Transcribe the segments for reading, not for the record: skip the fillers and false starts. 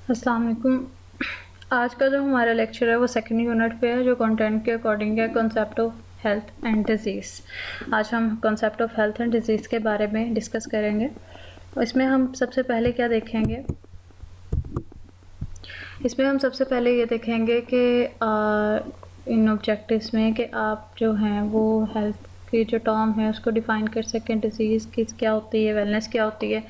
अस्सलाम वालेकुम। आज का जो हमारा लेक्चर है वो सेकंड यूनिट पे है, जो कंटेंट के अकॉर्डिंग है, concept of health and disease. आज हम concept of health and disease के बारे में डिस्कस करेंगे। इसमें हम सबसे पहले क्या देखेंगे, इसमें हम सबसे पहले ये देखेंगे कि इन ऑब्जेक्टिव्स में कि आप जो हैं वो हेल्थ की जो टर्म है उसको डिफ़ाइन कर सकें, डिज़ीज़ किस क्या होती है, वेलनेस क्या होती है।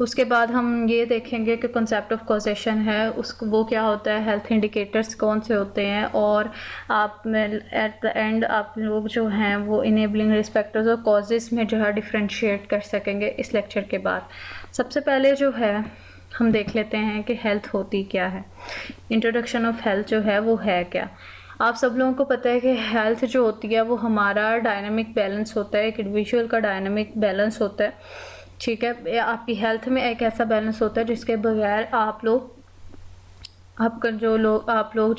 उसके बाद हम ये देखेंगे कि कॉन्सेप्ट ऑफ कॉजेशन है, उसको वो क्या होता है, हेल्थ इंडिकेटर्स कौन से होते हैं, और आप एट द एंड आप लोग जो हैं वो इनेबलिंग रिस्क फैक्टर्स और कॉजेज़ में जो है डिफ्रेंशिएट कर सकेंगे इस लेक्चर के बाद। सबसे पहले जो है हम देख लेते हैं कि हेल्थ होती क्या है। इंट्रोडक्शन ऑफ हेल्थ जो है वो है क्या। आप सब लोगों को पता है कि हेल्थ जो होती है वो हमारा डायनामिक बैलेंस होता है, एक इंडिविजुअल का डायनामिक बैलेंस होता है। ठीक है, आपकी हेल्थ में एक ऐसा बैलेंस होता है जिसके बगैर आप लोग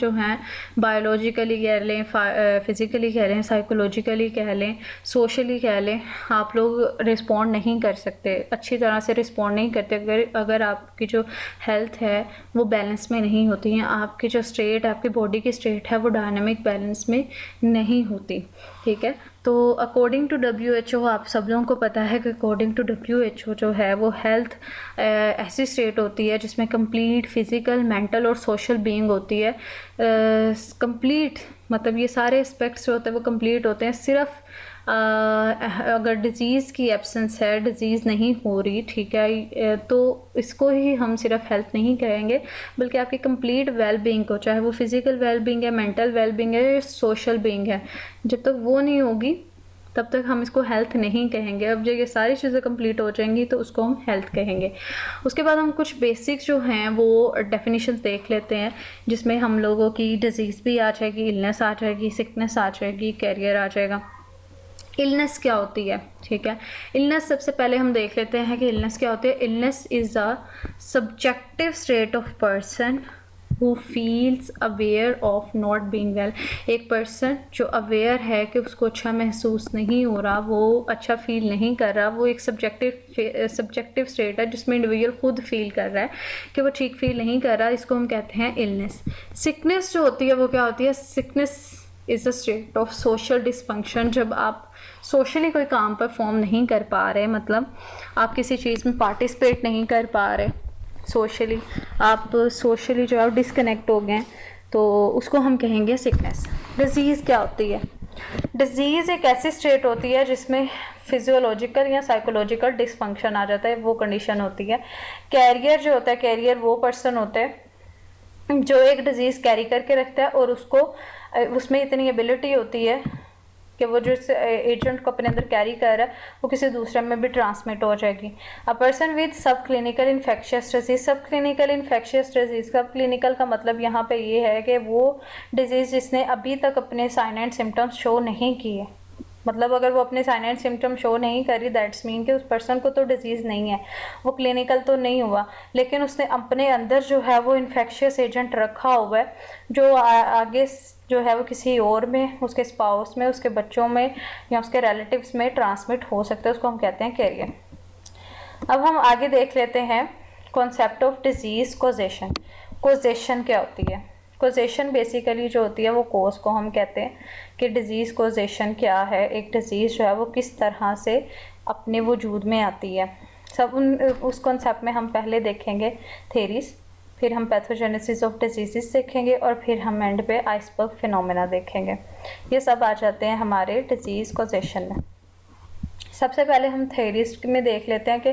जो हैं बायोलॉजिकली कह लें, फिज़िकली कह लें, साइकोलॉजिकली कह लें, सोशली कह लें, आप लोग रिस्पॉन्ड नहीं कर सकते, अच्छी तरह से रिस्पॉन्ड नहीं करते अगर आपकी जो हेल्थ है वो बैलेंस में नहीं होती है, आपकी जो स्टेट, आपकी बॉडी की स्टेट है वो डायनामिक बैलेंस में नहीं होती। ठीक है, तो अकॉर्डिंग टू WHO, आप सब लोगों को पता है कि अकॉर्डिंग टू WHO जो है वो हेल्थ ऐसी स्टेट होती है जिसमें कंप्लीट फिज़िकल, मेंटल और सोशल बीइंग होती है। कंप्लीट मतलब ये सारे एस्पेक्ट्स जो होते हैं वो कंप्लीट होते हैं। सिर्फ अगर डिज़ीज़ की एब्सेंस है, डिज़ीज़ नहीं हो रही, ठीक है, तो इसको ही हम सिर्फ हेल्थ नहीं कहेंगे, बल्कि आपकी कंप्लीट वेल बीइंग को, चाहे वो फिज़िकल वेल बीइंग है, मेंटल वेल बीइंग है, सोशल बीइंग है, जब तक वो नहीं होगी तब तक हम इसको हेल्थ नहीं कहेंगे। अब जब ये सारी चीज़ें कंप्लीट हो जाएंगी तो उसको हम हेल्थ कहेंगे। उसके बाद हम कुछ बेसिक्स जो हैं वो डेफिनेशंस देख लेते हैं, जिसमें हम लोगों की डिज़ीज़ भी आ जाएगी, इलनेस आ जाएगी, सिकनेस आ जाएगी, कैरियर आ जाएगा। इलनेस क्या होती है, ठीक है। इलनेस सबसे पहले हम देख लेते हैं कि इलनेस क्या होती है। Illness is a subjective state of person who feels aware of not being well. एक पर्सन जो अवेयर है कि उसको अच्छा महसूस नहीं हो रहा, वो अच्छा फील नहीं कर रहा, वो एक सब्जेक्टिव स्टेट है जिसमें इंडिविजुअल खुद फील कर रहा है कि वो ठीक फील नहीं कर रहा, इसको हम कहते हैं इलनेस। सिकनेस जो होती है वो क्या होती है, sickness is a state of social dysfunction. जब आप सोशली कोई काम परफॉर्म नहीं कर पा रहे, मतलब आप किसी चीज़ में पार्टिसिपेट नहीं कर पा रहे सोशली, आप सोशली जो है डिस्कनेक्ट हो गए, तो उसको हम कहेंगे सिकनेस। डिज़ीज़ क्या होती है, डिज़ीज़ एक ऐसी स्टेट होती है जिसमें फिजियोलॉजिकल या साइकोलॉजिकल डिसफंक्शन आ जाता है, वो कंडीशन होती है। कैरियर जो होता है, कैरियर वो पर्सन होता है जो एक डिज़ीज़ कैरी करके रखता है और उसको उसमें इतनी एबिलिटी होती है कि वो जो एजेंट को अपने अंदर कैरी कर रहा है वो किसी दूसरे में भी ट्रांसमिट हो जाएगी। अ पर्सन विद सब क्लिनिकल इन्फेक्शियस डिजीज। सब क्लिनिकल इन्फेक्शियस डिजीज, सब क्लिनिकल का मतलब यहाँ पे ये है कि वो डिजीज़ जिसने अभी तक अपने साइन एंड सिम्टम्स शो नहीं किए, मतलब अगर वो अपने साइन एंड सिम्टम शो नहीं करी, दैट्स मीन कि उस पर्सन को तो डिजीज़ नहीं है, वो क्लिनिकल तो नहीं हुआ, लेकिन उसने अपने अंदर जो है वो इन्फेक्शियस एजेंट रखा हुआ है जो आगे जो है वो किसी और में, उसके स्पाउस में, उसके बच्चों में या उसके रिलेटिव्स में ट्रांसमिट हो सकता है, उसको हम कहते हैं कैरियर। अब हम आगे देख लेते हैं concept of disease causation. Causation क्या होती है। कॉजेशन बेसिकली जो होती है वो कोज को हम कहते हैं कि डिज़ीज़ कॉजेशन क्या है, एक डिज़ीज़ जो है वो किस तरह से अपने वजूद में आती है। उस कॉन्सेप्ट में हम पहले देखेंगे थेरीज, फिर हम पैथोजेनेसिस ऑफ डिजीज़ देखेंगे और फिर हम एंड पे आइसबर्ग फिनोमेना देखेंगे। ये सब आ जाते हैं हमारे डिजीज़ कॉजेशन में। सबसे पहले हम थेरीज में देख लेते हैं कि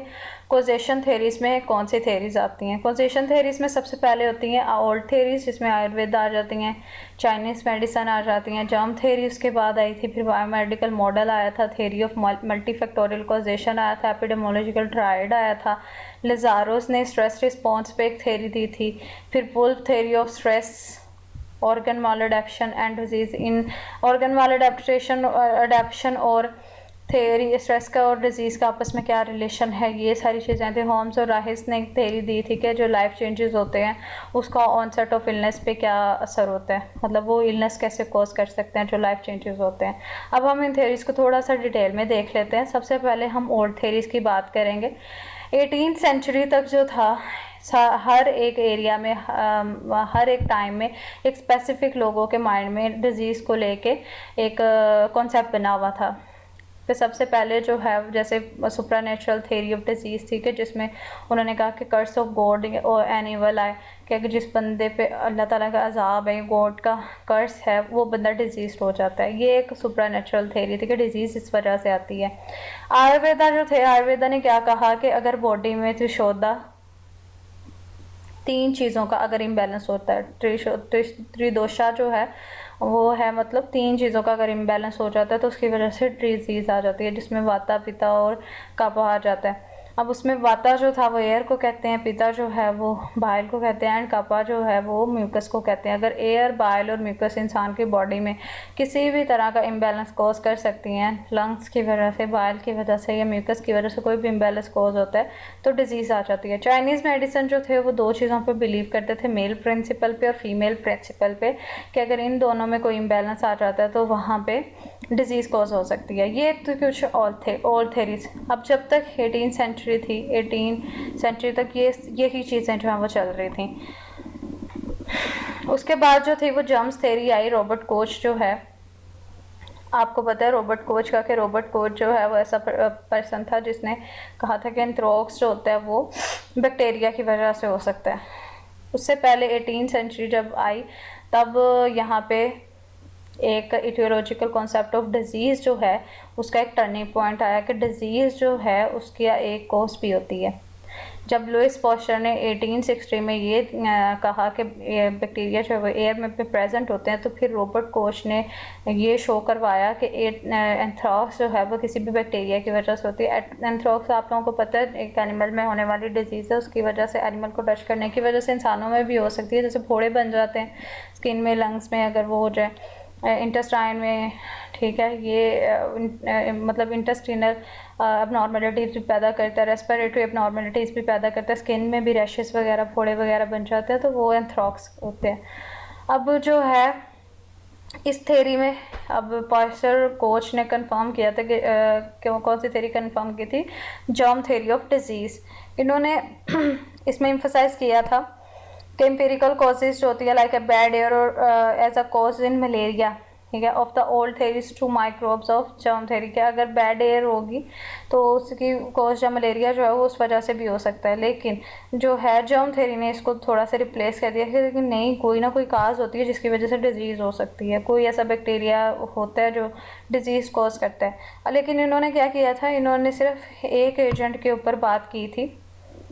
कॉजेशन थेरीज में कौन सी थेरीज आती हैं। कॉजेशन थेरीज में सबसे पहले होती हैं ओल्ड थेरीज, जिसमें आयुर्वेद आ जाती हैं, चाइनीज़ मेडिसन आ जाती हैं, जर्म थेरी उसके बाद आई थी, फिर बायोमेडिकल मॉडल आया था, थेरी ऑफ मल्टीफैक्टोरियल कॉजेशन आया था, एपिडेमोलॉजिकल ट्रायड आया था, लिजारोस ने स्ट्रेस रिस्पॉन्स पे एक थेरी दी थी, फिर Wolf theory of stress, organ maladaptation and disease in organ maladaptation adaptation और थेरी स्ट्रेस का और डिजीज़ का आपस में क्या रिलेशन है, ये सारी चीज़ें थी। होम्स और राहिस ने एक थेरी दी थी कि जो लाइफ चेंजेस होते हैं उसका ऑनसेट ऑफ इलनेस पे क्या असर होता है, मतलब वो इलनेस कैसे कॉज कर सकते हैं जो लाइफ चेंजेस होते हैं। अब हम इन थेरीज़ को थोड़ा सा डिटेल में देख लेते हैं। सबसे पहले हम ओल्ड थेरीज़ की बात करेंगे। 18th सेंचुरी तक जो था हर एक एरिया में हर एक टाइम में एक स्पेसिफिक लोगों के माइंड में डिजीज़ को लेके एक कॉन्सेप्ट बना हुआ था। तो सबसे पहले जो है जैसे सुपरानेचुरल थ्योरी ऑफ डिजीज़ थी कि जिसमें उन्होंने कहा कि कर्स ऑफ गॉड और एनिमल आए कि अगर जिस बंदे पे अल्लाह ताला का अजाब है, गॉड का कर्स है, वो बंदा डिजीज हो जाता है। ये एक सुपरानेचुरल थ्योरी थी कि डिजीज़ इस वजह से आती है। आयुर्वेदा जो थे, आयुर्वेदा ने क्या कहा कि अगर बॉडी में त्रिशोदा 3 चीज़ों का अगर इम्बैलेंस होता है, त्रिदोषा जो है वो है मतलब 3 चीज़ों का अगर इम्बैलेंस हो जाता है तो उसकी वजह से डिजीज़ आ जाती है, जिसमें वाता, पित्ता और कफ आ जाता है। अब उसमें वाता जो था वो एयर को कहते हैं, पित्ता जो है वो बाइल को कहते हैं, एंड कपा जो है वो म्यूकस को कहते हैं। अगर एयर, बाइल और म्यूकस इंसान की बॉडी में किसी भी तरह का इम्बैलेंस कॉज कर सकती हैं, लंग्स की वजह से, बाइल की वजह से या म्यूकस की वजह से कोई भी इम्बैलेंस कॉज होता है तो डिजीज़ आ जाती है। चाइनीज़ मेडिसिन जो थे वो 2 चीज़ों पर बिलीव करते थे, मेल प्रिंसिपल पे और फीमेल प्रिंसिपल पे, कि अगर इन दोनों में कोई इम्बैलेंस आ जाता है तो वहाँ पे डिजीज़ कॉज हो सकती है। ये तो कुछ और थे ओल्ड थेरीज। अब जब तक 18 सेंचुरी थी, 18 सेंचुरी तक यही चीज़ें जो हैं वो चल रही थी। उसके बाद जो थी वो जर्म्स थेरी आई। रॉबर्ट कोच जो है, आपको पता है रॉबर्ट कोच का, कि रॉबर्ट कोच जो है वो ऐसा पर्सन था जिसने कहा था कि एंथ्रेक्स जो होता है वो बैक्टीरिया की वजह से हो सकता है। उससे पहले 18 सेंचुरी जब आई तब यहाँ पे एक इटियोलॉजिकल कॉन्सेप्ट ऑफ डिजीज़ जो है उसका एक टर्निंग पॉइंट आया कि डिजीज़ जो है उसकी एक कॉज भी होती है। जब लुइस पॉस्चर ने 1860 में ये कहा कि बैक्टीरिया जो है वो एयर में पे प्रेजेंट होते हैं, तो फिर रॉबर्ट कोच ने ये शो करवाया कि एंथ्रेक्स जो है वो किसी भी बैक्टीरिया की वजह से होती है। एंथ्रेक्स आप लोगों को पता है एक एनिमल में होने वाली डिजीज़ है, उसकी वजह से एनिमल को टच करने की वजह से इंसानों में भी हो सकती है, जैसे फोड़े बन जाते हैं स्किन में, लंग्स में अगर वो हो जाए, इंटेस्टाइन में, ठीक है। ये मतलब इंटेस्टिनल अबनॉर्मलिटीज़ भी पैदा करता है, रेस्पिरेटरी अबनॉर्मलिटीज़ भी पैदा करता है, स्किन में भी रैशेस वगैरह, फोड़े वगैरह बन जाते हैं, तो वो एंथ्रेक्स होते हैं। अब जो है इस थेरी में अब पॉस्चर कोच ने कंफर्म किया था कि कौन सी थेरी कंफर्म की थी, जर्म थेरी ऑफ डिजीज़। इन्होंने इसमें एम्फसाइज किया था कि एम्पिरिकल कॉजेज जो होती है लाइक ए बैड एयर और as a cause in malaria, ठीक है, of the old theories to microbes of germ theory, के अगर बैड एयर होगी तो उसकी कॉज या मलेरिया जो है वो उस वजह से भी हो सकता है। लेकिन जो है जर्म थेरी ने इसको थोड़ा सा रिप्लेस कर दिया कि लेकिन नहीं, कोई ना कोई काज होती है जिसकी वजह से डिजीज़ हो सकती है, कोई ऐसा बैक्टीरिया होता है जो डिजीज़ कॉज करता है। लेकिन इन्होंने क्या किया था, इन्होंने सिर्फ एक एजेंट के ऊपर बात की थी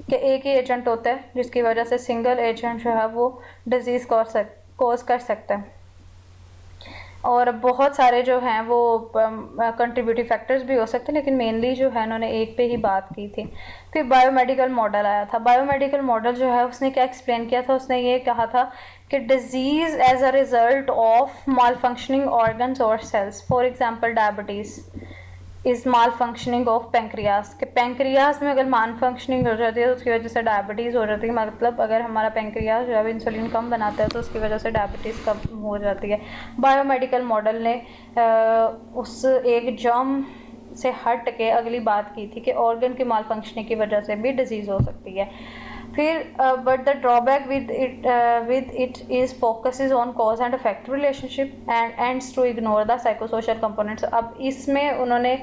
कि एक ही एजेंट होता है जिसकी वजह से सिंगल एजेंट जो है वो डिजीज़ कॉज कर सकता है, और बहुत सारे जो हैं वो कंट्रीब्यूटिव फैक्टर्स भी हो सकते हैं, लेकिन मेनली जो है उन्होंने एक पे ही बात की थी। फिर बायोमेडिकल मॉडल आया था। बायोमेडिकल मॉडल जो है उसने क्या एक्सप्लेन किया था, उसने ये कहा था कि disease as a result of mal functioning organs और cells, for example diabetes is mal functioning of pancreas, के पेंक्रियाज में अगर माल फंक्शनिंग हो जाती है तो उसकी वजह से डायबिटीज़ हो जाती है। मतलब अगर हमारा पेंक्रियाज जो है इंसुलिन कम बनाता है तो उसकी वजह से डायबिटीज़ कम हो जाती है। बायोमेडिकल मॉडल ने उस एक जर्म से हट के अगली बात की थी कि ऑर्गन की माल फंक्शनिंग की वजह से भी डिजीज़ हो सकती है। फिर but the drawback with it is focuses on cause and effect relationship and ends to ignore the psychosocial components. अब इसमें उन्होंने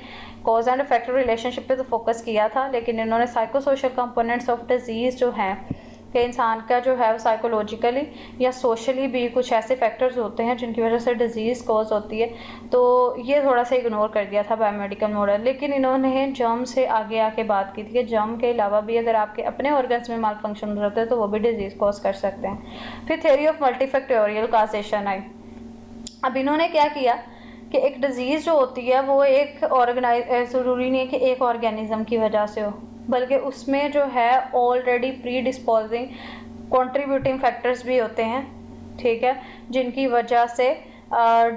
कॉज एंड इफेक्ट रिलेशनशिप पे तो फोकस किया था, लेकिन इन्होंने साइकोसोशल कंपोनेंट्स ऑफ डिजीज़ जो हैं कि इंसान का जो है साइकोलॉजिकली या सोशली भी कुछ ऐसे फैक्टर्स होते हैं जिनकी वजह से डिजीज़ कॉज होती है, तो ये थोड़ा सा इग्नोर कर दिया था बायोमेडिकल मॉडल। लेकिन इन्होंने जर्म से आगे आके बात की थी कि जर्म के अलावा भी अगर आपके अपने ऑर्गन्स में माल फंक्शन हो जाता है तो वो भी डिजीज़ कॉज कर सकते हैं। फिर थ्योरी ऑफ मल्टीफैक्टोरियल काजेशन आई। अब इन्होंने क्या किया कि एक डिजीज़ जो होती है वो एक ज़रूरी नहीं है कि एक ऑर्गेनिज्म की वजह से हो, बल्कि उसमें जो है already pre disposing contributing factors भी होते हैं, ठीक है, जिनकी वजह से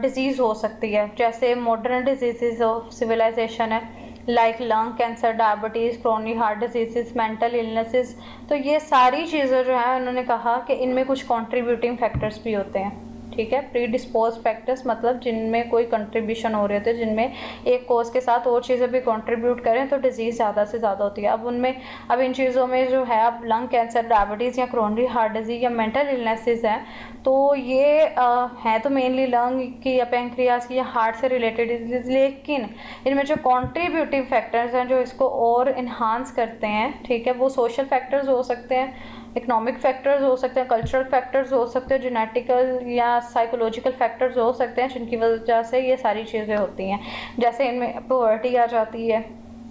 डिजीज़ हो सकती है। जैसे मॉडर्न डिजीज़ ऑफ सिविलाइजेशन है like lung cancer, diabetes, chronic heart disease, mental illnesses. तो ये सारी चीज़ें जो हैं उन्होंने कहा कि इनमें कुछ कंट्रीब्यूटिंग फैक्टर्स भी होते हैं, ठीक है। प्री डिस्पोज फैक्टर्स मतलब जिनमें कोई कंट्रीब्यूशन हो रहे थे, जिनमें एक कोज के साथ और चीज़ें भी कंट्रीब्यूट करें तो डिजीज़ ज़्यादा से ज़्यादा होती है। अब इन चीज़ों में जो है, अब लंग कैंसर, डायबिटीज़ या क्रोनरी हार्ट डिजीज़ या मेंटल इलनेसेस हैं, तो ये है तो मेनली लंग की या पैंक्रियाज की या हार्ट से रिलेटेड डिजीज, लेकिन इनमें जो कॉन्ट्रीब्यूटिव फैक्टर्स हैं जो इसको और इन्हांस करते हैं, ठीक है, वो सोशल फैक्टर्स हो सकते हैं, इकोनॉमिक फैक्टर्स हो सकते हैं, कल्चरल फैक्टर्स हो सकते हैं, जेनेटिकल या साइकोलॉजिकल फैक्टर्स हो सकते हैं, जिनकी वजह से ये सारी चीज़ें होती हैं। जैसे इनमें पॉवर्टी आ जाती है,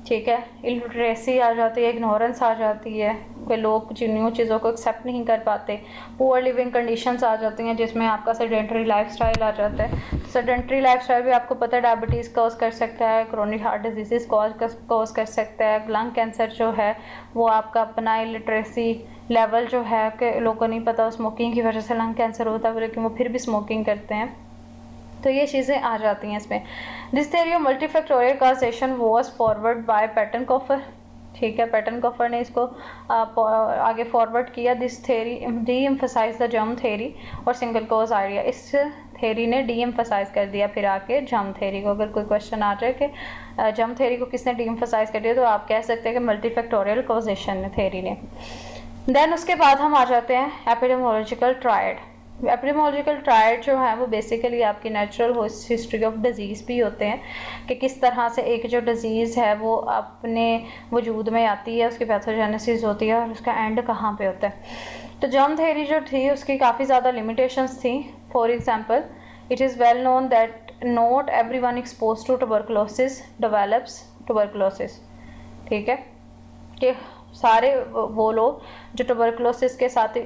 ठीक है, इलिटरेसी आ जाती है, इग्नोरेंस आ जाती है, कोई लोग जिन न्यू चीज़ों को एक्सेप्ट नहीं कर पाते, पुअर लिविंग कंडीशंस आ जाती हैं, जिसमें आपका सेडेंटरी लाइफस्टाइल आ जाता है। तो सेडेंटरी लाइफस्टाइल भी आपको पता है डायबिटीज़ कॉज कर सकता है, क्रोनिक हार्ट डिजीज़ कॉज कर सकता है, लंग कैंसर जो है वो आपका अपना इलिटरेसी लेवल जो है कि लोगों को नहीं पता स्मोकिंग की वजह से लंग कैंसर होता है, लेकिन वो फिर भी स्मोकिंग करते हैं। तो ये चीज़ें आ जाती हैं इसमें। This theory of multifactorial causation was forward by Pettenkofer, ठीक है, पैटर्न कॉफर ने इसको आगे फॉरवर्ड किया। This theory deemphasize the germ theory और सिंगल कॉज आइडिया। इस थ्योरी ने डी एम्फसाइज कर दिया फिर आके जर्म थ्योरी को। अगर कोई क्वेश्चन आ जाए कि जर्म थ्योरी को किसने डी एम्फसाइज कर दिया, तो आप कह सकते हैं कि मल्टीफैक्टोरियल कॉजेशन थ्योरी ने। देन उसके बाद हम आ जाते हैं एपिडेमियोलॉजिकल ट्रायड। एपिडेमियोलॉजिकल ट्रायड जो है वो बेसिकली आपकी नेचुरल हिस्ट्री ऑफ डिजीज़ भी होते हैं कि किस तरह से एक जो डिज़ीज़ है वो अपने वजूद में आती है, उसकी पैथोजेनेसिस होती है और उसका एंड कहाँ पे होता है। तो जर्म थ्योरी जो थी उसकी काफ़ी ज़्यादा लिमिटेशंस थी। For example, it is well known that not everyone expose to tuberculosis develops tuberculosis, ठीक है, कि सारे वो लोग जो ट्यूबरकुलोसिस के साथ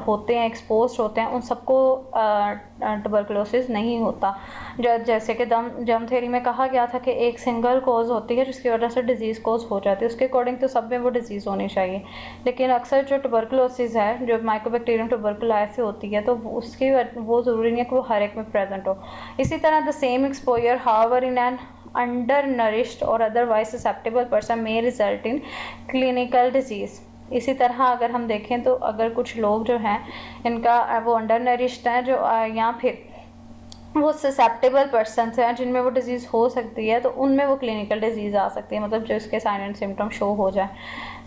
होते हैं, एक्सपोज होते हैं, उन सबको ट्यूबरकुलोसिस नहीं होता। जैसे कि जर्म थ्योरी में कहा गया था कि एक सिंगल कॉज होती है जिसकी वजह से डिजीज़ कॉज हो जाती है, उसके अकॉर्डिंग तो सब में वो डिजीज़ होनी चाहिए, लेकिन अक्सर जो ट्यूबरकुलोसिस है जो माइकोबैक्टीरियम ट्यूबरकुलाई से होती है, तो उसकी वो ज़रूरी नहीं है कि वो हर एक में प्रेजेंट हो। इसी तरह the same exposure however in an undernourished or otherwise susceptible person may result in clinical disease। इसी तरह अगर हम देखें तो अगर कुछ लोग जो हैं इनका वो अंडरनरिश्ड हैं जो या फिर वो ससेप्टेबल पर्सन हैं जिनमें वो डिज़ीज़ हो सकती है, तो उनमें वो क्लिनिकल डिजीज़ आ सकती है, मतलब जो इसके साइन एंड सिम्टम शो हो जाए।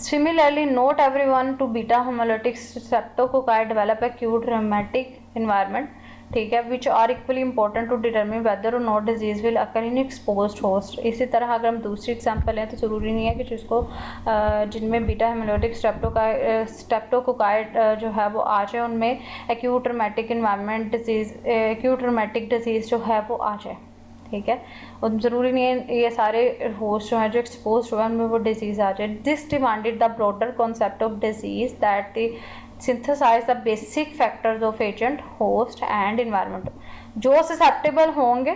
Similarly not everyone to beta hemolytic streptococci develop acute rheumatic environment, ठीक है, which are equally important to determine whether or not disease will occur in exposed host. इसी तरह अगर हम दूसरी एग्जांपल लें तो ज़रूरी नहीं है कि जिसको जिनमें बीटा हेमोलिटिक स्ट्रेप्टोकोकाई जो है वो आ जाए, उनमें acute rheumatic environment disease, acute rheumatic disease जो है वो आ जाए, ठीक है, और ज़रूरी नहीं है ये सारे होस्ट जो हैं जो एक्सपोज हुए हैं उनमें वो डिजीज़ आ जाए। This demanded the broader concept of disease that the synthesise the basic factors of agent, host and environment. जो ससेप्टेबल होंगे,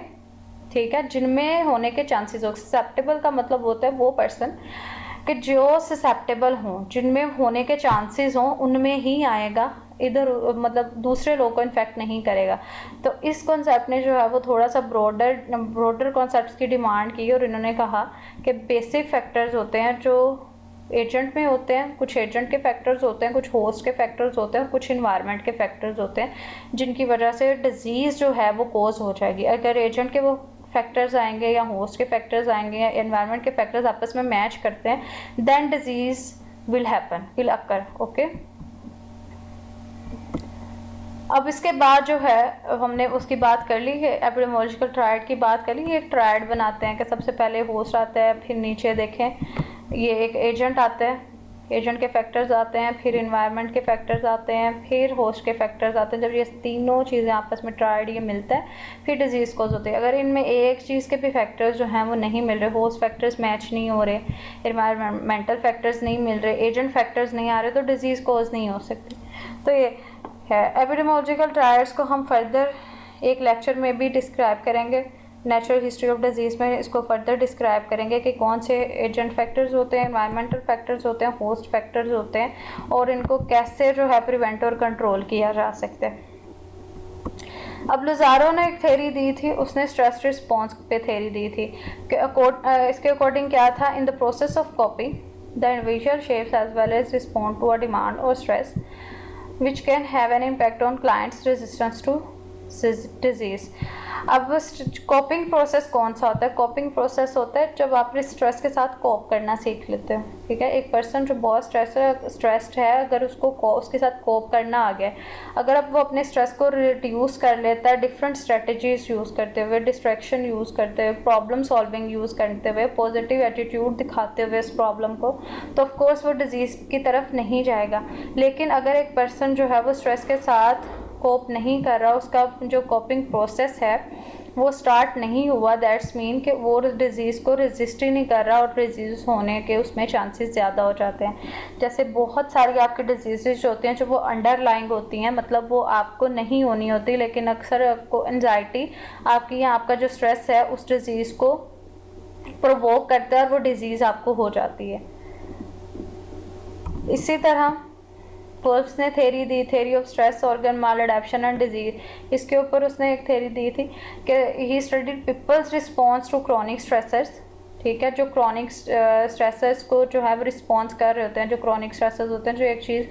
ठीक है, जिनमें होने के चांसेस हो, ससेप्टेबल का मतलब होता है वो पर्सन कि जो ससेप्टेबल हों, जिनमें होने के चांसेस हों, उनमें ही आएगा, इधर मतलब दूसरे लोग को इन्फेक्ट नहीं करेगा। तो इस कॉन्सेप्ट ने जो है वो थोड़ा सा ब्रॉडर कॉन्सेप्ट्स की डिमांड की और इन्होंने कहा कि बेसिक फैक्टर्स होते हैं जो एजेंट में होते हैं, कुछ एजेंट के फैक्टर्स होते हैं, कुछ होस्ट के फैक्टर्स होते हैं और कुछ इन्वायरमेंट के फैक्टर्स होते हैं, जिनकी वजह से डिजीज़ जो है वो कोज हो जाएगी। अगर एजेंट के वो फैक्टर्स आएंगे या होस्ट के फैक्टर्स आएंगे या एनवायरनमेंट के फैक्टर्स आपस में मैच करते हैं, then disease will occur, okay. अब इसके बाद जो है हमने उसकी बात कर ली है, एपिडेमियोलॉजिकल ट्रायड की बात कर ली। एक ट्रायड बनाते हैं कि सबसे पहले होस्ट आता है, फिर नीचे देखें ये एक एजेंट आता है, एजेंट के फैक्टर्स आते हैं, फिर इन्वायरमेंट के फैक्टर्स आते हैं, फिर होस्ट के फैक्टर्स आते हैं। जब ये तीनों चीज़ें आपस में ट्रायड ये मिलता है फिर डिजीज़ कोज होती है। अगर इनमें एक चीज़ के भी फैक्टर्स जो हैं वो नहीं मिल रहे, होस्ट फैक्टर्स मैच नहीं हो रहे, इन्वायरमेंटल फैक्टर्स नहीं मिल रहे, एजेंट फैक्टर्स नहीं आ रहे, तो डिजीज़ कोज नहीं हो सकती। तो ये है एपिडेमियोलॉजिकल ट्रायड्स को हम फर्दर एक लेक्चर में भी डिस्क्राइब करेंगे, नेचुरल हिस्ट्री ऑफ डिजीज़ में इसको फर्दर डिस्क्राइब करेंगे कि कौन से एजेंट फैक्टर्स होते हैं, एनवायरमेंटल फैक्टर्स होते हैं, होस्ट फैक्टर्स होते हैं और इनको कैसे जो है प्रिवेंट और कंट्रोल किया जा सकता है। अब लुजारो ने एक थ्योरी दी थी, उसने स्ट्रेस रिस्पॉन्स पे थ्योरी दी थी कि इसके अकॉर्डिंग क्या था, in the process of copy the individual shapes as well as respond to a demand or stress which can have an impact on clients resistance to disease. अब coping process कौन सा होता है? कोपिंग प्रोसेस होता है जब आप stress के साथ कोप करना सीख लेते हो, ठीक है। एक पर्सन जो बहुत स्ट्रेस्ड है, अगर उसको उसके साथ कोप करना आ गया, अगर अब वो अपने स्ट्रेस को रिड्यूस कर लेता है डिफरेंट स्ट्रेटजीज यूज़ करते हुए, डिस्ट्रैक्शन यूज़ करते हुए, प्रॉब्लम सॉल्विंग यूज़ करते हुए, पॉजिटिव एटीट्यूड दिखाते हुए इस प्रॉब्लम को, तो ऑफ कोर्स वो डिजीज़ की तरफ नहीं जाएगा। लेकिन अगर एक पर्सन जो है वो स्ट्रेस के साथ कोप नहीं कर रहा, उसका जो कोपिंग प्रोसेस है वो स्टार्ट नहीं हुआ, दैट्स मीन कि वो डिज़ीज़ को रेजिस्ट ही नहीं कर रहा और डिजीज़ होने के उसमें चांसेस ज़्यादा हो जाते हैं। जैसे बहुत सारी आपकी डिजीज़ होती हैं जो वो अंडरलाइंग होती हैं, मतलब वो आपको नहीं होनी होती, लेकिन अक्सर आपको एंजाइटी आपकी या आपका जो स्ट्रेस है उस डिज़ीज़ को प्रोवोक करता है और वो डिज़ीज़ आपको हो जाती है। इसी तरह वुल्फ्स ने थेरी दी, theory of stress organ maladaptation and disease. इसके ऊपर उसने एक थेरी दी थी कि he studied people's response to chronic stressors, ठीक है। जो क्रॉनिक स्ट्रेसर्स को जो है वो रिस्पॉन्स कर रहे होते हैं, जो क्रॉनिक स्ट्रेसर्स होते हैं, जो एक चीज़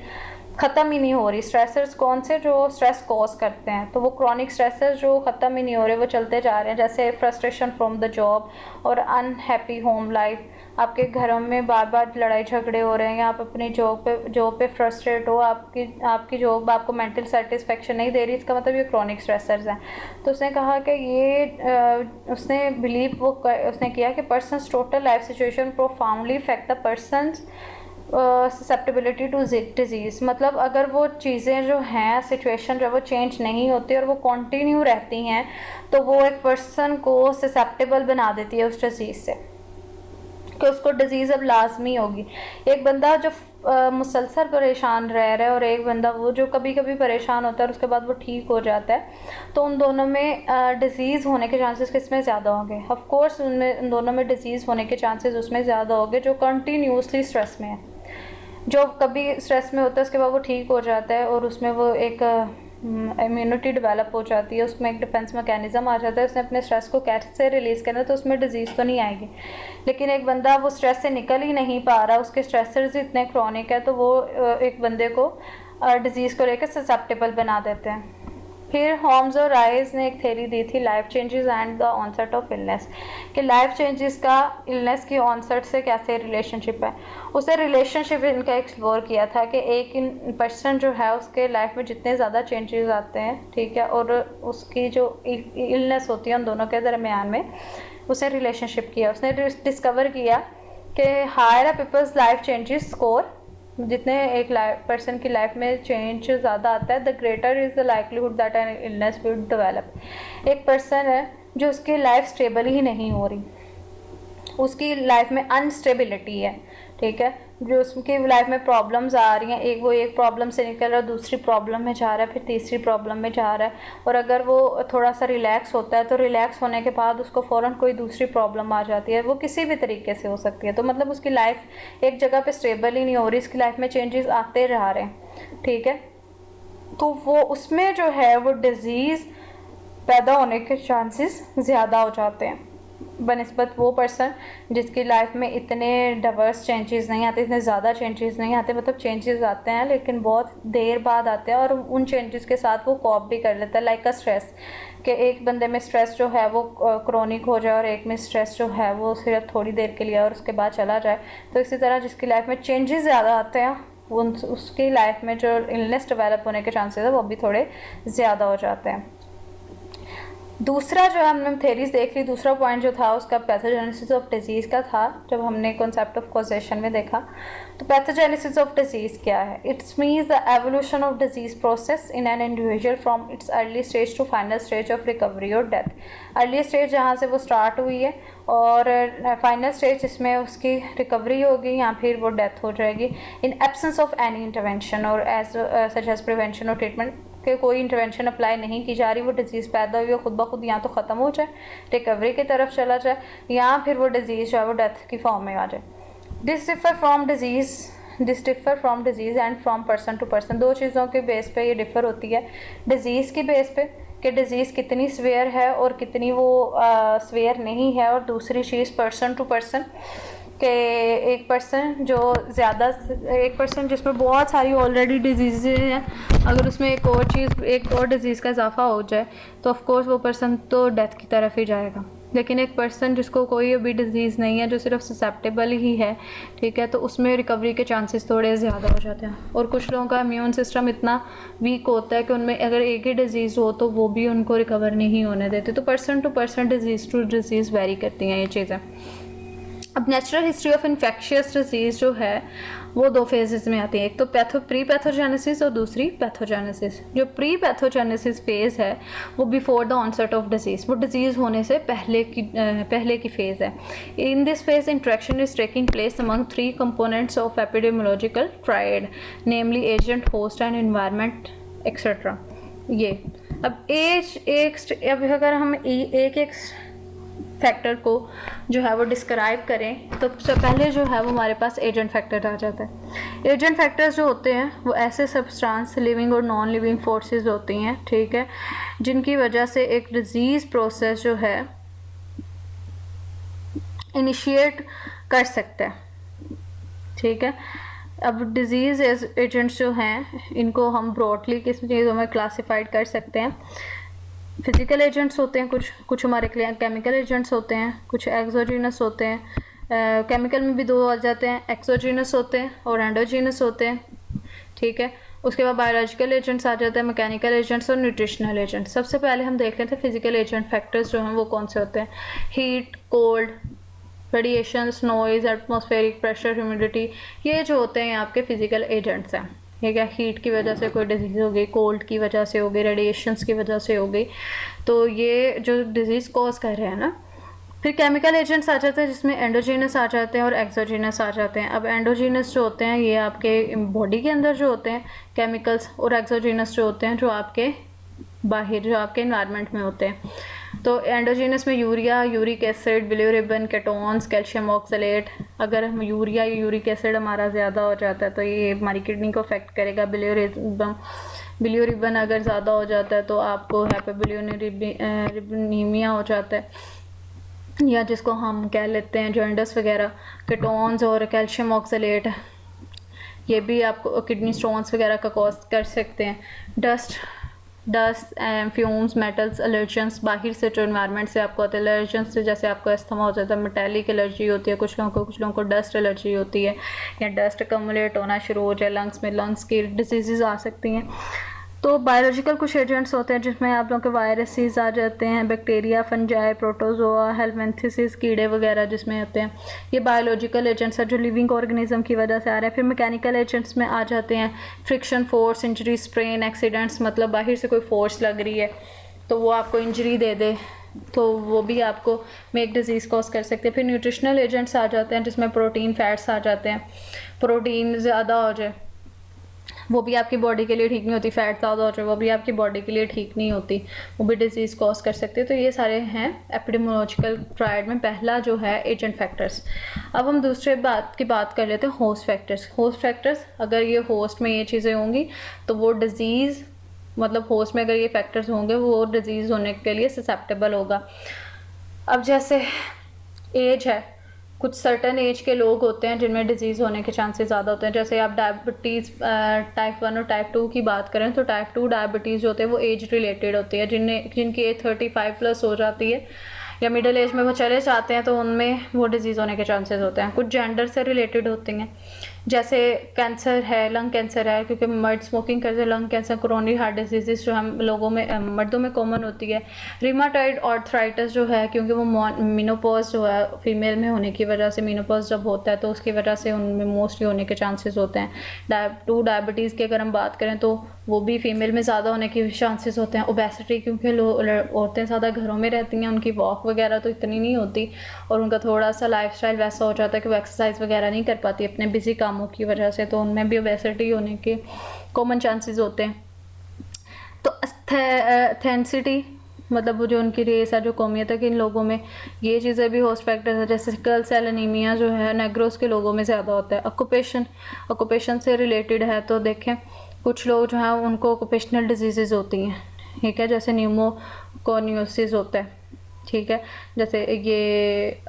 ख़त्म ही नहीं हो रही। स्ट्रेसर्स कौन से? जो स्ट्रेस कॉज करते हैं, तो वो क्रॉनिक स्ट्रेसर्स जो ख़त्म ही नहीं हो रहे, वो चलते जा रहे हैं। जैसे फ्रस्ट्रेशन फ्रॉम द जॉब और अनहैप्पी होम लाइफ, आपके घरों में बार बार लड़ाई झगड़े हो रहे हैं, या आप अपनी जॉब पे फ्रस्ट्रेट हो, आपकी जॉब आपको मेंटल सेटिस्फेक्शन नहीं दे रही, इसका मतलब ये क्रॉनिक स्ट्रेसर्स हैं। तो उसने कहा कि ये उसने बिलीव वो उसने किया कि person's total life situation profoundly affect the person's susceptibility to disease. मतलब अगर वो चीज़ें जो हैं, सिचुएशन जो वो चेंज नहीं होती और वो कंटिन्यू रहती हैं, तो वो एक पर्सन को ससेप्टेबल बना देती है उस डिज़ीज़ से, कि उसको डिज़ीज़ अब लाजमी होगी। एक बंदा जो मुसलसल परेशान रह रहा है और एक बंदा वो जो कभी कभी परेशान होता है और उसके बाद वो ठीक हो जाता है, तो उन दोनों में डिज़ीज़ होने के चांसेस किसमें ज़्यादा होंगे? ऑफ कोर्स उन दोनों में डिज़ीज़ होने के चांसेस उसमें ज़्यादा होंगे जो कंटिन्यूसली स्ट्रेस में है। जो कभी स्ट्रेस में होता है उसके बाद वो ठीक हो जाता है और उसमें वो एक इम्यूनिटी डेवलप हो जाती है, उसमें एक डिफेंस मैकेनिज़्म आ जाता है, उसने अपने स्ट्रेस को कैसे रिलीज़ करना है, तो उसमें डिजीज़ तो नहीं आएगी। लेकिन एक बंदा वो स्ट्रेस से निकल ही नहीं पा रहा, उसके स्ट्रेसर्स इतने क्रॉनिक है, तो वो एक बंदे को डिज़ीज़ को लेकर ससेप्टेबल बना देते हैं। फिर होम्स और राइज ने एक थेरी दी थी, life changes and the onset of illness, कि लाइफ चेंजेस का इलनेस की ऑनसेट से कैसे रिलेशनशिप है। उसने रिलेशनशिप इनका एक्सप्लोर किया था कि एक पर्सन जो है उसके लाइफ में जितने ज़्यादा चेंजेस आते हैं, ठीक है, और उसकी जो इलनेस होती है उन दोनों के दरमियान में उसने रिलेशनशिप किया। उसने डिस्कवर किया कि higher people's life changes score, जितने एक पर्सन की लाइफ में चेंज ज़्यादा आता है, the greater is the likelihood that an illness will develop. एक पर्सन है जो उसकी लाइफ स्टेबल ही नहीं हो रही, उसकी लाइफ में अनस्टेबिलिटी है, ठीक है, जो उसकी लाइफ में प्रॉब्लम्स आ रही हैं, एक प्रॉब्लम से निकल रहा है, दूसरी प्रॉब्लम में जा रहा है, फिर तीसरी प्रॉब्लम में जा रहा है, और अगर वो थोड़ा सा रिलैक्स होता है तो रिलैक्स होने के बाद उसको फ़ौरन कोई दूसरी प्रॉब्लम आ जाती है, वो किसी भी तरीके से हो सकती है। तो मतलब उसकी लाइफ एक जगह पे स्टेबल ही नहीं हो रही, इसकी लाइफ में चेंजेस आते रह रहे हैं, ठीक है। तो वो उसमें जो है वो डिज़ीज़ पैदा होने के चांसेस ज़्यादा हो जाते हैं बनिस्बत वो पर्सन जिसकी लाइफ में इतने डाइवर्स चेंजेस नहीं आते, इतने ज़्यादा चेंजेस नहीं आते। मतलब चेंजेस आते हैं लेकिन बहुत देर बाद आते हैं, और उन चेंजेस के साथ वो कॉप भी कर लेता है, लाइक अ स्ट्रेस, कि एक बंदे में स्ट्रेस जो है वो क्रोनिक हो जाए और एक में स्ट्रेस जो है वो सिर्फ थोड़ी देर के लिए और उसके बाद चला जाए। तो इसी तरह जिसकी लाइफ में चेंजेस ज़्यादा आते हैं उसकी लाइफ में जो इलनेस डेवलप होने के चांसेस है वो भी थोड़े ज़्यादा हो जाते हैं। दूसरा जो हमने थेरीज देख ली, दूसरा पॉइंट जो था उसका पैथोजेनेसिस ऑफ डिजीज़ का था, जब हमने कॉन्सेप्ट ऑफ कॉजेशन में देखा। तो पैथोजेनेसिस ऑफ डिजीज़ क्या है? It's means the evolution of disease process in an individual from its early stage to final stage of recovery और डेथ। अर्ली स्टेज जहाँ से वो स्टार्ट हुई है और फाइनल स्टेज जिसमें उसकी रिकवरी होगी या फिर वो डेथ हो जाएगी, in absence of any intervention और सच एज प्रिवेंशन और ट्रीटमेंट, कि कोई इंटरवेंशन अप्लाई नहीं की जा रही, वो डिज़ीज़ पैदा हुई है खुद ब खुद या तो ख़त्म हो जाए, रिकवरी की तरफ चला जाए, या फिर वो डिज़ीज़ जो है वो डेथ की फॉर्म में आ जाए। This differ from disease and from person to person. दो चीज़ों के बेस पे ये डिफ़र होती है, डिज़ीज़ की बेस पे कि डिज़ीज़ कितनी स्वेयर है और कितनी वो स्वेयर नहीं है, और दूसरी चीज़ पर्सन टू पर्सन कि एक पर्सन जिसमें बहुत सारी ऑलरेडी डिजीज़ हैं, अगर उसमें एक और डिज़ीज़ का इजाफा हो जाए तो ऑफ कोर्स वो पर्सन तो डेथ की तरफ ही जाएगा। लेकिन एक पर्सन जिसको कोई अभी डिज़ीज़ नहीं है, जो सिर्फ ससेप्टेबल ही है, ठीक है, तो उसमें रिकवरी के चांसेस थोड़े ज़्यादा हो जाते हैं। और कुछ लोगों का इम्यून सिस्टम इतना वीक होता है कि उनमें अगर एक ही डिज़ीज़ हो तो वो भी उनको रिकवर नहीं होने देते। तो person to person, disease to disease vary करती हैं ये चीज़ें। अब natural history of infectious disease जो है वो 2 फेजेस में आती है, एक तो प्री पैथोजेनेसिस और दूसरी पैथोजेनेसिस। जो प्री पैथोजेनेसिस फेज़ है वो before the onset of disease, वो डिजीज़ होने से पहले की फेज़ है। In this phase interaction is taking place among 3 components of epidemiological triad, namely agent, host and environment etcetera. ये अब अगर हम एक फैक्टर को जो है वो डिस्क्राइब करें तो सबसे पहले जो है वो हमारे पास एजेंट फैक्टर आ जाता है। एजेंट फैक्टर्स जो होते हैं वो ऐसे सब्सटेंस, लिविंग और नॉन लिविंग फोर्सेस होती हैं, ठीक है, जिनकी वजह से एक डिजीज़ प्रोसेस जो है इनिशिएट कर सकता है, ठीक है। अब डिजीज़ एजेंट्स जो हैं इनको हम ब्रॉडली किस चीज़ों में क्लासिफाइड कर सकते हैं। फिज़िकल एजेंट्स होते हैं, कुछ हमारे केमिकल एजेंट्स होते हैं, कुछ एक्सोजीनस होते हैं। केमिकल में भी 2 आ जाते हैं, एक्सोजीनस होते हैं और एंडोजीनस होते हैं, ठीक है। उसके बाद बायोलॉजिकल एजेंट्स आ जाते हैं, मैकेनिकल एजेंट्स और न्यूट्रिशनल एजेंट्स। सबसे पहले हम देख लेते हैं फिज़िकल एजेंट फैक्टर्स जो हैं वो कौन से होते हैं। Heat, cold, radiations, noise, atmospheric pressure, humidity, ये जो होते हैं आपके फिज़िकल एजेंट्स हैं, ठीक है। हीट की वजह से कोई डिजीज़ हो गई, कोल्ड की वजह से हो गई, रेडिएशंस की वजह से हो गई, तो ये जो डिजीज़ कॉज कर रहे हैं ना। फिर केमिकल एजेंट्स आ जाते हैं जिसमें एंडोजीनस आ जाते हैं और एक्सोजीनस आ जाते हैं। अब एंडोजीनस जो होते हैं ये आपके बॉडी के अंदर जो होते हैं केमिकल्स, और एक्सोजीनस जो होते हैं जो आपके बाहर, जो आपके इन्वायरमेंट में होते हैं। तो एंडोजीनस में urea, uric acid, bilirubin, ketones, calcium oxalate. अगर हम यूरिया या यूरिक एसिड हमारा ज़्यादा हो जाता है तो ये हमारी किडनी को अफेक्ट करेगा। बिलिरुबिन अगर ज़्यादा हो जाता है तो आपको हाइपोबिलिरुबिनीमिया हो जाता है, या जिसको हम कह लेते हैं जॉन्डिस वगैरह। केटोन्स और कैल्शियम ऑक्सलेट ये भी आपको किडनी स्टोन्स वगैरह का कॉज कर सकते हैं। डस्ट फ्यूम्स, मेटल्स, एलर्जेंस, बाहर से जो एनवायरनमेंट से आपको होता है। एलर्जेंस से जैसे आपको अस्थमा हो जाता है, मेटालिक एलर्जी होती है कुछ लोगों को डस्ट एलर्जी होती है, या डस्ट अकमुलेट होना शुरू हो जाए लंग्स में, लंग्स की डिजीज़ आ सकती हैं। तो बायोलॉजिकल कुछ एजेंट्स होते हैं जिसमें आप लोगों के वायरसेस आ जाते हैं, बैक्टीरिया, फंजाई, प्रोटोजोआ, हेलमिंथेसिस, कीड़े वगैरह जिसमें होते हैं। ये बायोलॉजिकल एजेंट्स हैं जो लिविंग ऑर्गेनिज्म की वजह से आ रहे हैं। फिर मैकेनिकल एजेंट्स में आ जाते हैं friction force, injury, strain, accidents, मतलब बाहर से कोई फोर्स लग रही है तो वो आपको इंजरी दे दे तो वो भी आपको मेक डिजीज़ कॉज कर सकते हैं। फिर न्यूट्रिशनल एजेंट्स आ जाते हैं जिसमें प्रोटीन, फैट्स आ जाते हैं। प्रोटीन ज़्यादा हो जाए वो भी आपकी बॉडी के लिए ठीक नहीं होती, फैट ज़्यादा हो जाए वो भी आपकी बॉडी के लिए ठीक नहीं होती, वो भी डिजीज़ कॉज कर सकते हैं। तो ये सारे हैं एपिडेमियोलॉजिकल ट्रायड में पहला जो है एजेंट फैक्टर्स। अब हम दूसरे बात कर लेते हैं होस्ट फैक्टर्स। होस्ट फैक्टर्स, अगर ये होस्ट में ये चीज़ें होंगी तो वो डिज़ीज़, मतलब होस्ट में अगर ये फैक्टर्स होंगे वो डिज़ीज़ होने के लिए ससेप्टेबल होगा। अब जैसे एज है, कुछ सर्टन एज के लोग होते हैं जिनमें डिजीज़ होने के चांसेस ज़्यादा होते हैं। जैसे आप डायबिटीज़ टाइप 1 और टाइप 2 की बात करें तो टाइप 2 डायबिटीज़ जो होते हैं वो एज रिलेटेड होती है। जिनकी एज 35 प्लस हो जाती है या मिडिल एज में वो चले जाते हैं तो उनमें वो डिजीज़ होने के चांसेस होते हैं। कुछ जेंडर से रिलेटेड होती हैं, जैसे कैंसर है, लंग कैंसर है, क्योंकि मर्द स्मोकिंग करते हैं, lung cancer, chronic heart disease जो हम लोगों में मर्दों में कॉमन होती है। रिमाटॉइड आर्थराइटिस जो है, क्योंकि वो मीनोपॉज जो है फीमेल में होने की वजह से, मीनोपॉज जब होता है तो उसकी वजह से उनमें मोस्टली होने के चांसेस होते हैं। टाइप 2 डायबिटीज़ की अगर हम बात करें तो वो भी फीमेल में ज़्यादा होने के चांसेस होते हैं। ओबेसिटी, क्योंकि औरतें ज़्यादा घरों में रहती हैं, उनकी वॉक वगैरह तो इतनी नहीं होती और उनका थोड़ा सा लाइफस्टाइल वैसा हो जाता है कि वो एक्सरसाइज वगैरह नहीं कर पाती अपने बिजी कामों की वजह से, तो उनमें भी ओबेसिटी होने के कॉमन चांसेस होते हैं। तो एथेंसिटी, मतलब वो जो उनकी रेस है, जो कौमियत है कि इन लोगों में, ये चीज़ें भी होस्ट फैक्टर्स है। जैसे सिकल सेल एनीमिया जो है नेग्रोस के लोगों में ज़्यादा होता है। ऑक्यूपेशन से रिलेटेड है तो देखें कुछ लोग जो हैं उनको ऑक्यूपेशनल डिजीज़ होती हैं, ठीक है, जैसे न्यूमोकोनियोसिस होता है, ठीक है, जैसे ये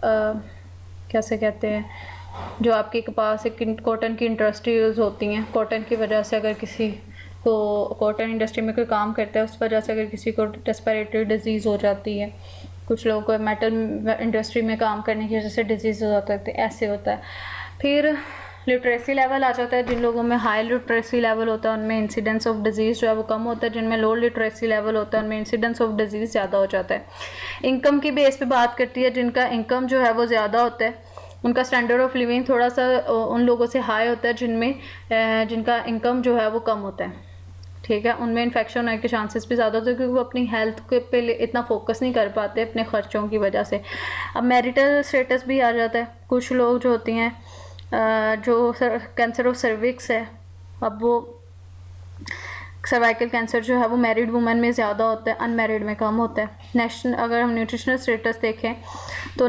कैसे कहते हैं जो आपके पास एक कॉटन की इंडस्ट्रीज होती हैं, कॉटन की वजह से अगर किसी को कॉटन इंडस्ट्री में कोई काम करता है उस वजह से अगर किसी को रेस्पिरेटरी डिजीज़ हो जाती है, कुछ लोगों को मेटल इंडस्ट्री में काम करने की वजह से डिजीज़ हो जाता है, ऐसे होता है। फिर लिटरेसी लेवल आ जाता है, जिन लोगों में हाई लिटरेसी लेवल होता है उनमें इंसिडेंस ऑफ डिजीज़ जो है वो कम होता है, जिनमें लो लिटरेसी लेवल होता है उनमें इंसिडेंस ऑफ डिजीज़ ज़्यादा हो जाता है। इनकम की बेस पे बात करती है, जिनका इनकम जो है वो ज़्यादा होता है उनका स्टैंडर्ड ऑफ लिविंग थोड़ा सा उन लोगों से हाई होता है जिनका इनकम जो है वो कम होता है, ठीक है। उनमें इन्फेक्शन होने के चांसेस भी ज़्यादा होते हैं क्योंकि वो अपनी हेल्थ के पे इतना फोकस नहीं कर पाते अपने ख़र्चों की वजह से। अब मैरिटल स्टेटस भी आ जाता है, कुछ लोग जो होती हैं जो कैंसर ऑफ सर्विक्स है, अब वो सर्वाइकल कैंसर जो है वो मैरिड वुमेन में ज़्यादा होता है, अनमैरिड में कम होता है। नेशनल अगर हम न्यूट्रिशनल स्टेटस देखें तो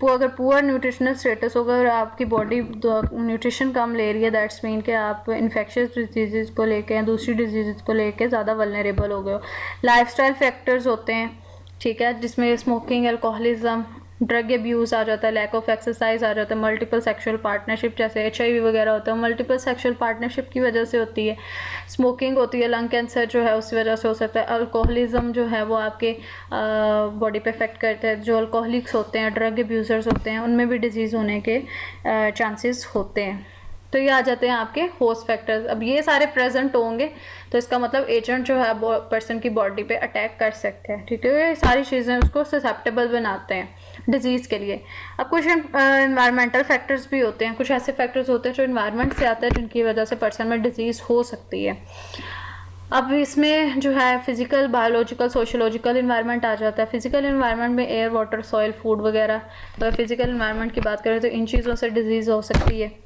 अगर पुअर न्यूट्रिशनल स्टेटस होगा और आपकी बॉडी न्यूट्रिशन कम ले रही है, दैट्स मीन कि आप इन्फेक्शियस डिजीज़ को लेके या दूसरी डिजीज़ को लेके ज़्यादा वल्नरेबल हो गए हो। लाइफस्टाइल फैक्टर्स होते हैं, ठीक है, जिसमें स्मोकिंग, अल्कोहलिज्म, ड्रग अब्यूज़ आ जाता है, लैक ऑफ एक्सरसाइज आ जाता है, मल्टीपल सेक्सुअल पार्टनरशिप जैसे HIV वगैरह होता है मल्टीपल सेक्सुअल पार्टनरशिप की वजह से होती है। स्मोकिंग होती है, लंग कैंसर जो है उसी वजह से हो सकता है। अल्कोहलिज्म जो है वो आपके बॉडी पे इफेक्ट करता है। जो अल्कोहलिक्स होते हैं, ड्रग अब्यूज़र्स होते हैं, उनमें भी डिजीज़ होने के चांसेस होते हैं। तो ये आ जाते हैं आपके होस्ट फैक्टर्स। अब ये सारे प्रेजेंट होंगे तो इसका मतलब एजेंट जो है पर्सन की बॉडी पे अटैक कर सकते हैं, ठीक है। ये सारी चीज़ें उसको ससेप्टेबल बनाते हैं डिजीज़ के लिए। अब कुछ इन्वायरमेंटल फैक्टर्स भी होते हैं, कुछ ऐसे फैक्टर्स होते हैं जो इन्वायरमेंट से आते हैं जिनकी वजह से पर्सन में डिजीज़ हो सकती है। अब इसमें जो है फिजिकल, बायोलॉजिकल, सोशियोलॉजिकल इन्वायरमेंट आ जाता है। फिजिकल इन्वायरमेंट में एयर, वाटर, सॉइल, फूड वगैरह, तो फिजिकल इन्वायरमेंट की बात करें तो इन चीज़ों से डिजीज़ हो सकती है।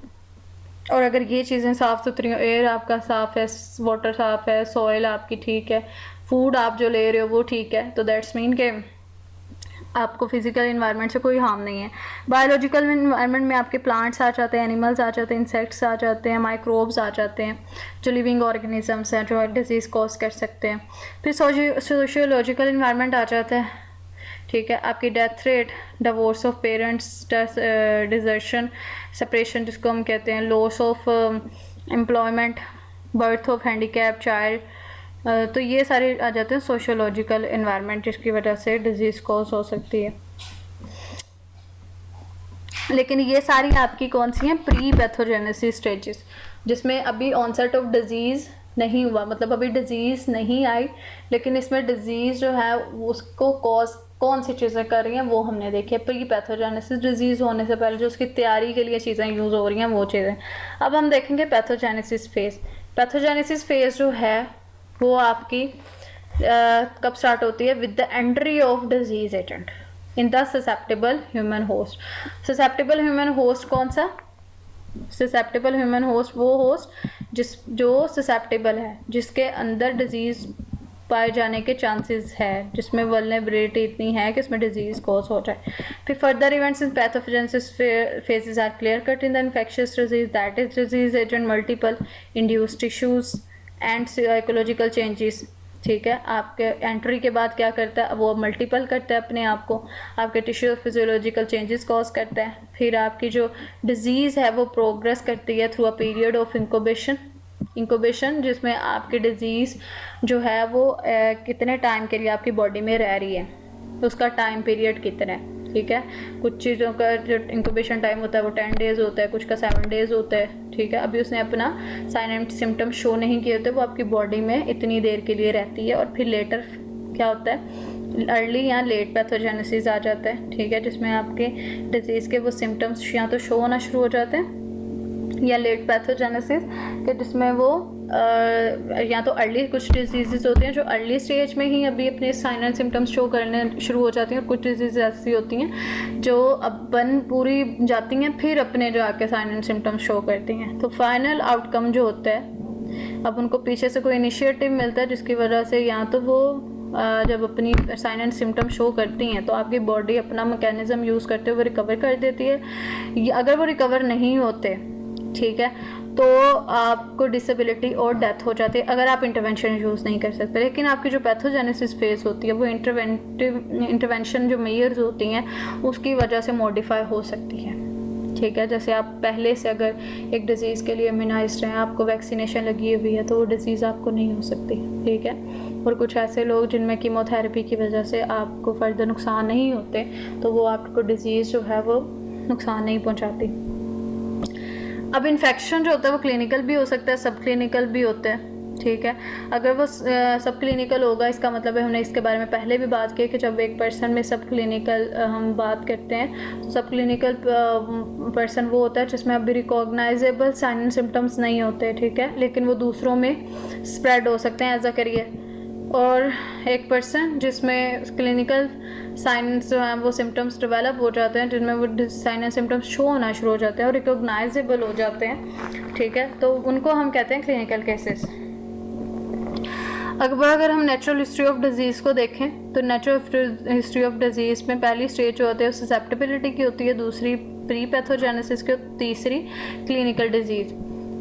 और अगर ये चीज़ें साफ़ सुथरी हो, एयर आपका साफ़ है, वाटर साफ़ है, सॉइल आपकी ठीक है, फूड आप जो ले रहे हो वो ठीक है, तो दैट्स मीन के आपको फिजिकल इन्वायरमेंट से कोई हार्म नहीं है। बायोलॉजिकल इन्वायरमेंट में आपके प्लांट्स आ जाते हैं, एनिमल्स आ जाते हैं, इंसेक्ट्स आ जाते हैं, माइक्रोब्स आ जाते हैं, जो लिविंग ऑर्गेनिजम्स हैं जो डिजीज़ कॉज कर सकते हैं। फिर सोशियोलॉजिकल इन्वायरमेंट आ जाता है, ठीक है। आपकी death rate, divorce of parents, desertion, separation जिसको हम कहते हैं, loss of employment, birth of handicap child, तो ये सारे आ जाते हैं सोशियोलॉजिकल इन्वायरमेंट जिसकी वजह से डिजीज़ कॉज हो सकती है। लेकिन ये सारी आपकी कौन सी हैं? प्री पैथोजेनेसिस स्टेजेस, जिसमें अभी ऑनसेट ऑफ डिजीज़ नहीं हुआ, मतलब अभी डिजीज़ नहीं आई, लेकिन इसमें डिजीज़ जो है उसको कॉज कौन सी चीज़ें कर रही हैं वो हमने देखी है। प्री पैथोजेनेसिस, डिजीज़ होने से पहले जो उसकी तैयारी के लिए चीज़ें यूज़ हो रही हैं वो चीज़ें। अब हम देखेंगे पैथोजेनेसिस फेज़। पैथोजेनेसिस फेज़ जो है वो आपकी कब स्टार्ट होती है? With the entry of disease agent in the susceptible human host. Susceptible human host कौन सा? ससेप्टेबल ह्यूमन होस्ट वो होस्ट जो ससेप्टेबल है, जिसके अंदर डिजीज़ पाए जाने के चांसेस है, जिसमें वल्नरेबिलिटी इतनी है कि इसमें डिजीज़ कॉज हो जाए। फिर further events in pathogenesis phases are clear cut in the infectious disease, that is disease agent multiple induce tissues and psychological changes, ठीक है। आपके एंट्री के बाद क्या करता है? वो मल्टीपल करता है अपने आप को, आपके टिश्यू फिजियोलॉजिकल चेंजेस कॉज करता है। फिर आपकी जो डिजीज़ है वो प्रोग्रेस करती है through a period of incubation, जिसमें आपकी डिजीज़ जो है वो कितने टाइम के लिए आपकी बॉडी में रह रही है, उसका टाइम पीरियड कितना है, ठीक है। कुछ चीज़ों का जो इंक्यूबेशन टाइम होता है वो 10 डेज़ होता है, कुछ का 7 डेज़ होता है, ठीक है। अभी उसने अपना साइन एंड सिम्टम शो नहीं किए होते, वो आपकी बॉडी में इतनी देर के लिए रहती है। और फिर लेटर क्या होता है? अर्ली या लेट पैथोजेनेसिस आ जाता है, ठीक है, जिसमें आपके डिजीज़ के वो सिम्टम्स या तो शो होना शुरू हो जाते हैं, या लेट पैथोजेनेसिस के जिसमें वो या तो अर्ली, कुछ डिजीज़ होती हैं जो अर्ली स्टेज में ही अभी अपने साइन एंड सिम्टम्स शो करने शुरू हो जाती हैं, और कुछ डिजीज़ ऐसी होती हैं जो अब बन पूरी जाती हैं फिर अपने जो आके साइन एंड सिम्टम्स शो करती हैं। तो फाइनल आउटकम जो होता है, अब उनको पीछे से कोई इनिशिएटिव मिलता है जिसकी वजह से या तो वो जब अपनी साइन एंड सिम्टम शो करती हैं तो आपकी बॉडी अपना मैकेनिज़्म यूज़ करते हुए रिकवर कर देती है। अगर वो रिकवर नहीं होते, ठीक है, तो आपको डिसेबिलिटी और डेथ हो जाती है अगर आप इंटरवेंशन यूज़ नहीं कर सकते। लेकिन आपकी जो पैथोजेनेसिस फेज होती है वो इंटरवेंशन जो मेजर्स होती हैं उसकी वजह से मॉडिफाई हो सकती है, ठीक है। जैसे आप पहले से अगर एक डिज़ीज़ के लिए इम्यूनाइज्ड हैं, आपको वैक्सीनेशन लगी हुई है, तो वो डिज़ीज़ आपको नहीं हो सकती, ठीक है। और कुछ ऐसे लोग जिनमें कीमोथेरेपी की वजह से आपको फ़र्दर नुकसान नहीं होते, तो वो आपको डिज़ीज़ जो है वो नुकसान नहीं पहुंचाती। अब इन्फेक्शन जो होता है वो क्लिनिकल भी हो सकता है, सब क्लिनिकल भी होता है, ठीक है। अगर वो सब क्लिनिकल होगा, इसका मतलब है, हमने इसके बारे में पहले भी बात की कि जब एक पर्सन में सब क्लिनिकल हम बात करते हैं, तो सब क्लिनिकल पर्सन वो होता है जिसमें अभी रिकॉग्नाइजेबल साइन एंड सिम्टम्स नहीं होते, ठीक है, लेकिन वो दूसरों में स्प्रेड हो सकते हैं, ऐसा करिए। और एक पर्सन जिसमें क्लिनिकल साइंस जो हैं वो सिम्टम्स डेवलप हो जाते हैं, जिनमें वो साइन एंड सिम्टम्स शो होना शुरू हो जाते हैं और रिकॉग्नाइजेबल हो जाते हैं, ठीक है, तो उनको हम कहते हैं क्लिनिकल केसेस। अगर हम नेचुरल हिस्ट्री ऑफ डिज़ीज़ को देखें, तो नेचुरल हिस्ट्री ऑफ डिज़ीज़ में पहली स्टेज जो होती है ससेप्टेबिलिटी की होती है, दूसरी प्री पैथोजेनेसिस की, तीसरी क्लिनिकल डिजीज़।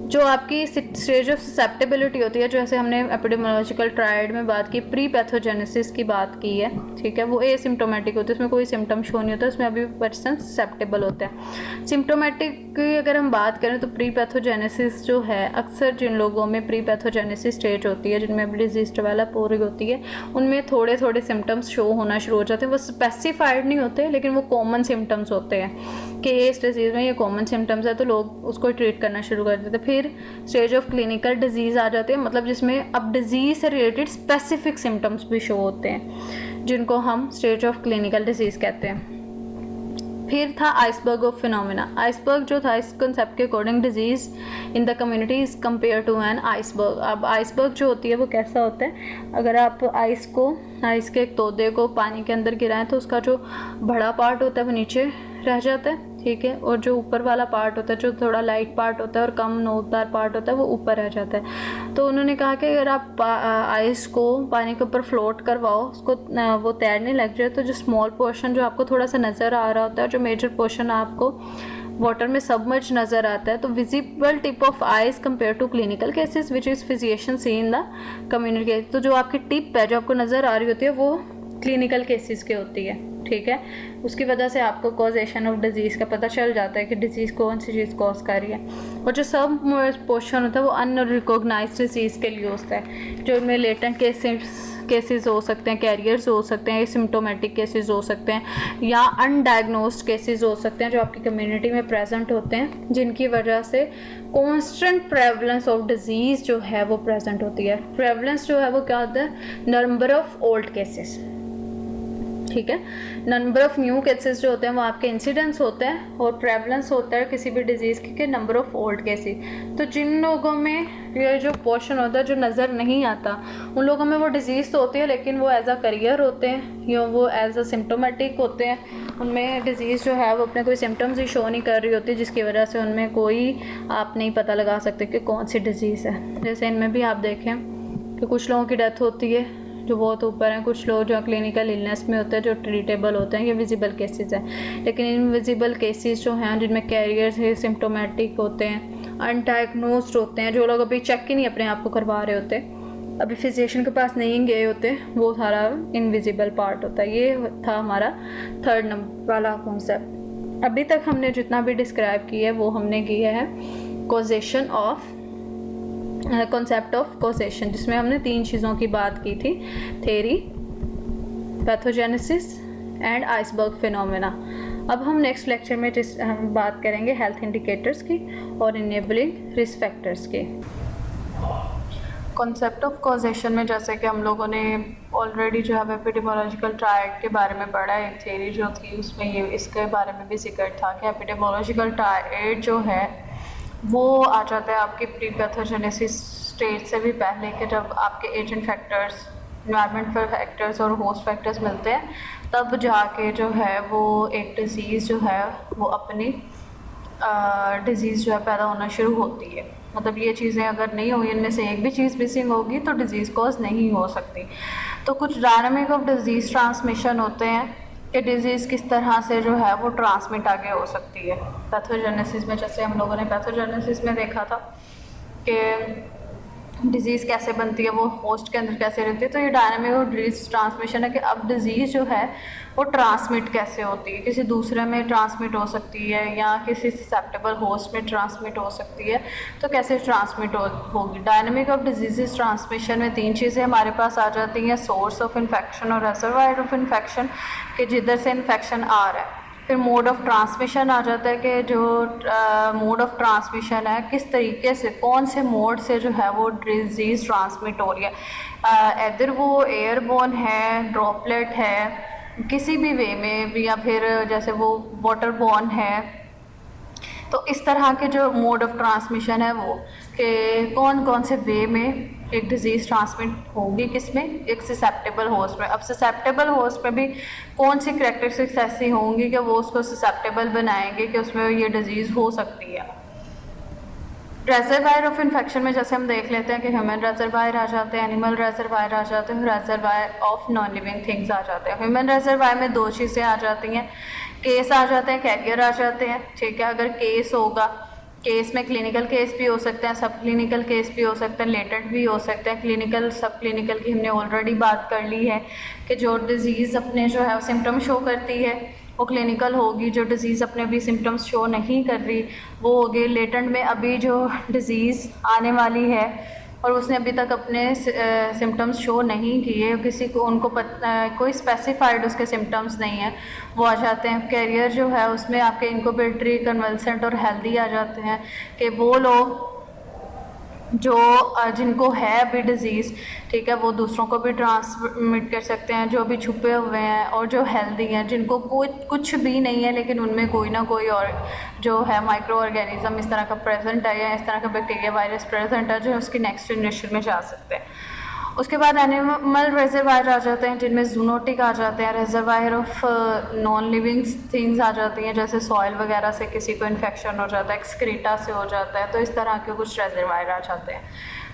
जो आपकी स्टेज ऑफ ससेप्टेबिलिटी होती है, जैसे हमने एपिडेमियोलॉजिकल ट्रायड में बात की, प्री पैथोजेनेसिस की बात की है, ठीक है, वो एसिम्प्टोमेटिक होती है, उसमें कोई सिम्टम शो नहीं होता, उसमें अभी पर्सन ससेप्टेबल होते हैं। सिम्प्टोमेटिक की अगर हम बात करें तो प्री पैथोजेनेसिस जो है, अक्सर जिन लोगों में प्री पैथोजेनेसिस स्टेज होती है, जिनमें अभी डिजीज़ डेवलप हो रही होती है, उनमें थोड़े थोड़े सिम्टम्स शो होना शुरू हो जाते हैं। वो स्पेसिफाइड नहीं होते, लेकिन वो कॉमन सिम्टम्स होते हैं कि इस डिजीज़ में ये कॉमन सिम्टम्स है, तो लोग उसको ट्रीट करना शुरू कर देते हैं। फिर स्टेज ऑफ क्लिनिकल डिजीज़ आ जाते हैं, मतलब जिसमें अब डिजीज़ से रिलेटेड स्पेसिफिक सिम्टम्स भी शो होते हैं, जिनको हम स्टेज ऑफ क्लिनिकल डिजीज़ कहते हैं। फिर था आइसबर्ग ऑफ फिनोमेना। आइसबर्ग जो था, इस कंसेप्ट के according disease in the community is compare to an iceberg. अब आइसबर्ग जो होती है वो कैसा होता है, अगर आप आइस के एक तोदे को पानी के अंदर गिराएं तो उसका जो बड़ा पार्ट होता है वो नीचे रह जाता है, ठीक है, और जो ऊपर वाला पार्ट होता है, जो थोड़ा लाइट पार्ट होता है और कम नोकदार पार्ट होता है, वो ऊपर रह जाता है। तो उन्होंने कहा कि अगर आप आइस को पानी के ऊपर फ्लोट करवाओ, उसको वो तैरने लग जाए, तो जो स्मॉल पोर्शन जो आपको थोड़ा सा नज़र आ रहा होता है, जो मेजर पोर्शन आपको वाटर में सबमर्ज नज़र आता है, तो visible tip of ice compare to clinical cases which is physician see in the community. तो जो आपकी टिप है, जो आपको नज़र आ रही होती है, वो क्लिनिकल केसेस की होती है, ठीक है। उसकी वजह से आपको कॉजेशन ऑफ डिजीज़ का पता चल जाता है कि डिजीज़ कौन सी चीज़ कॉज कर रही है। और जो सब पोर्शन होता है वो अनरिकॉग्नाइज्ड डिजीज़ के लिए होता है, जो इनमें लेटेंट केसेस हो सकते हैं, कैरियर्स हो सकते हैं, सिम्टोमेटिक केसेस हो सकते हैं, या अनडायग्नोस्ड केसेस हो सकते हैं, जो आपकी कम्युनिटी में प्रेजेंट होते हैं, जिनकी वजह से कॉन्स्टेंट प्रेवलेंस ऑफ डिजीज़ जो है वो प्रेजेंट होती है। प्रेवलेंस जो है वो क्या होता है, नंबर ऑफ ओल्ड केसेस, ठीक है। नंबर ऑफ न्यू केसेस जो होते हैं वो आपके इंसिडेंस होते हैं, और प्रेवलेंस होता है किसी भी डिजीज़ के नंबर ऑफ ओल्ड केसेस। तो जिन लोगों में ये जो पोर्शन होता है जो नज़र नहीं आता, उन लोगों में वो डिजीज़ तो होती है, लेकिन वो एज अ करियर होते हैं या वो एज अ सिम्टोमेटिक होते हैं। उनमें डिजीज़ जो है वो अपने कोई सिम्टम्स ही शो नहीं कर रही होती, जिसकी वजह से उनमें कोई आप नहीं पता लगा सकते कि कौन सी डिजीज़ है। जैसे इनमें भी आप देखें कि कुछ लोगों की डेथ होती है जो बहुत ऊपर हैं, कुछ लोग जो क्लिनिकल इलनेस में होते हैं, जो ट्रीटेबल होते हैं, ये विजिबल केसेस हैं। लेकिन इनविजिबल केसेस जो हैं, जिनमें कैरियर्स है, सिम्टोमेटिक होते हैं, अनडायग्नोस्ड होते हैं, जो लोग अभी चेक ही नहीं अपने आप को करवा रहे होते, अभी फिजिशियन के पास नहीं गए होते, वो सारा इनविजिबल पार्ट होता है। ये था हमारा थर्ड नंबर वाला कॉन्सेप्ट। अभी तक हमने जितना भी डिस्क्राइब किया है वो हमने किया है causation of concept of causation, जिसमें हमने 3 चीज़ों की बात की थी, theory, pathogenesis and iceberg phenomena. अब हम नेक्स्ट लेक्चर में हम बात करेंगे हेल्थ इंडिकेटर्स की और इनेबलिंग रिस्क फैक्टर्स की। कॉन्सेप्ट ऑफ कॉजेशन में जैसे कि हम लोगों ने ऑलरेडी जो है एपिडेमियोलॉजिकल ट्रायड के बारे में पढ़ा है, एक थेरी जो थी उसमें ये इसके बारे में भी जिक्र था कि एपिडेमियोलॉजिकल ट्रायड जो है वो आ जाता है आपकी प्री पैथोजेनेसिस स्टेज से भी पहले, के जब आपके एजेंट फैक्टर्स, एनवायरमेंटल फैक्टर्स और होस्ट फैक्टर्स मिलते हैं, तब जाके जो है वो एक डिज़ीज़ जो है वो अपनी डिज़ीज़ जो है पैदा होना शुरू होती है। मतलब ये चीज़ें अगर नहीं हुई, इनमें से एक भी चीज़ मिसिंग होगी तो डिज़ीज़ कॉज नहीं हो सकती। तो कुछ डायनामिक ऑफ डिज़ीज़ ट्रांसमिशन होते हैं कि डिज़ीज़ किस तरह से जो है वो ट्रांसमिट आगे हो सकती है। पैथोजेनेसिस में जैसे हम लोगों ने पैथोजेनेसिस में देखा था कि डिज़ीज़ कैसे बनती है, वो होस्ट के अंदर कैसे रहती है। तो ये डायनामिक और डिजीज़ ट्रांसमिशन है कि अब डिज़ीज़ जो है वो ट्रांसमिट कैसे होती है, किसी दूसरे में ट्रांसमिट हो सकती है या किसी ससेप्टेबल होस्ट में ट्रांसमिट हो सकती है, तो कैसे ट्रांसमिट होगी। डायनामिक ऑफ डिजीज़ ट्रांसमिशन में 3 चीज़ें हमारे पास आ जाती हैं, सोर्स ऑफ इन्फेक्शन और रिजर्वायर ऑफ इन्फेक्शन, कि जिधर से इन्फेक्शन आ रहा है। फिर मोड ऑफ ट्रांसमिशन आ जाता है कि जो मोड ऑफ ट्रांसमिशन है, किस तरीके से, कौन से मोड से जो है वो डिजीज़ ट्रांसमिट हो रही है, इधर वो एयरबोर्न है, ड्रॉपलेट है, किसी भी वे में, या फिर जैसे वो वाटरबोर्न है। तो इस तरह के जो मोड ऑफ ट्रांसमिशन है वो, कि कौन कौन से वे में एक डिज़ीज़ ट्रांसमिट होगी, किसमें, एक ससेप्टेबल होस्ट में। अब ससेप्टेबल होस्ट में भी कौन सी करैक्टरिस्टिक्स ऐसी होंगी कि वो उसको ससेप्टेबल बनाएंगे कि उसमें ये डिज़ीज़ हो सकती है। रेजरवायर ऑफ इन्फेक्शन में जैसे हम देख लेते हैं कि ह्यूमन रेजरवायर आ जाते हैं, एनिमल रेजरवायर आ जाते हैं, reservoir of non living things आ जाते हैं। ह्यूमन रेजरवायर में 2 चीज़ें आ जाती हैं, केस आ जाते हैं, कैरियर आ जाते हैं। ठीक है, अगर केस होगा, केस में क्लिनिकल केस भी हो सकते हैं, सब क्लिनिकल केस भी हो सकते हैं, लेटेंट भी हो सकते हैं। क्लिनिकल सब क्लिनिकल की हमने ऑलरेडी बात कर ली है कि जो डिज़ीज़ अपने जो है सिम्टम शो करती है वो क्लिनिकल होगी, जो डिज़ीज़ अपने अभी सिम्टम्स शो नहीं कर रही वो होगी लेटेंट में। अभी जो डिज़ीज़ आने वाली है और उसने अभी तक अपने सिम्टम्स शो नहीं किए, किसी को उनको कोई स्पेसिफाइड उसके सिम्टम्स नहीं है, वो आ जाते हैं। कैरियर जो है उसमें आपके इनक्यूबेटरी, कन्वल्सेंट और हेल्दी आ जाते हैं, कि वो लोग जो जिनको है अभी डिज़ीज़, ठीक है, वो दूसरों को भी ट्रांसमिट कर सकते हैं, जो अभी छुपे हुए हैं, और जो हेल्दी हैं, जिनको कोई कुछ भी नहीं है लेकिन उनमें कोई ना कोई और जो है माइक्रो ऑर्गेनिज्म इस तरह का प्रेजेंट है, या इस तरह का बैक्टीरिया वायरस प्रेजेंट है, जो उसकी नेक्स्ट जनरेशन में जा सकते हैं। उसके बाद एनिमल रेजरवायर आ जाते हैं, जिनमें जूनोटिक आ जाते हैं, reservoir of non living things आ जाती हैं, जैसे सॉइल वगैरह से किसी को इन्फेक्शन हो जाता है, एक्सक्रीटा से हो जाता है, तो इस तरह के कुछ रेजरवायर आ जाते हैं।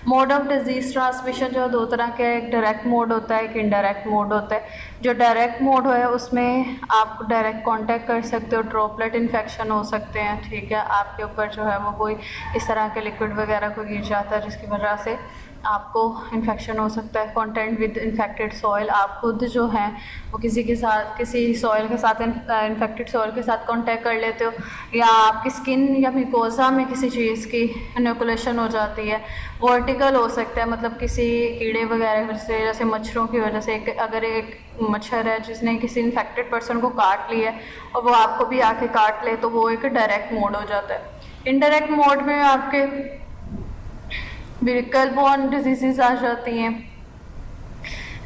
मोड ऑफ डिजीज़ ट्रांसमिशन जो 2 तरह के, एक डायरेक्ट मोड होता है, एक इनडायरेक्ट मोड होता है। जो डायरेक्ट मोड है उसमें आप डायरेक्ट कांटेक्ट कर सकते हो, ड्रॉपलेट इन्फेक्शन हो सकते हैं, ठीक है, आपके ऊपर जो है वो कोई इस तरह के लिक्विड वगैरह को गिर जाता है जिसकी वजह से आपको इन्फेक्शन हो सकता है। कॉन्टेक्ट विद इन्फेक्टेड सॉइल, आप खुद जो हैं वो किसी के साथ, किसी सॉइल के साथ, इन्फेक्टेड सॉइल के साथ कांटेक्ट कर लेते हो, या आपकी स्किन या म्यूकोसा में किसी चीज़ की इनोकुलेशन हो जाती है। वर्टिकल हो सकता है, मतलब किसी कीड़े वगैरह से, जैसे मच्छरों की वजह से, अगर एक मच्छर है जिसने किसी इन्फेक्टेड पर्सन को काट लिया और वो आपको भी आके काट ले, तो वो एक डायरेक्ट मोड हो जाता है। इनडायरेक्ट मोड में आपके व्हीकल बॉर्न डिजीज़ आ जाती हैं,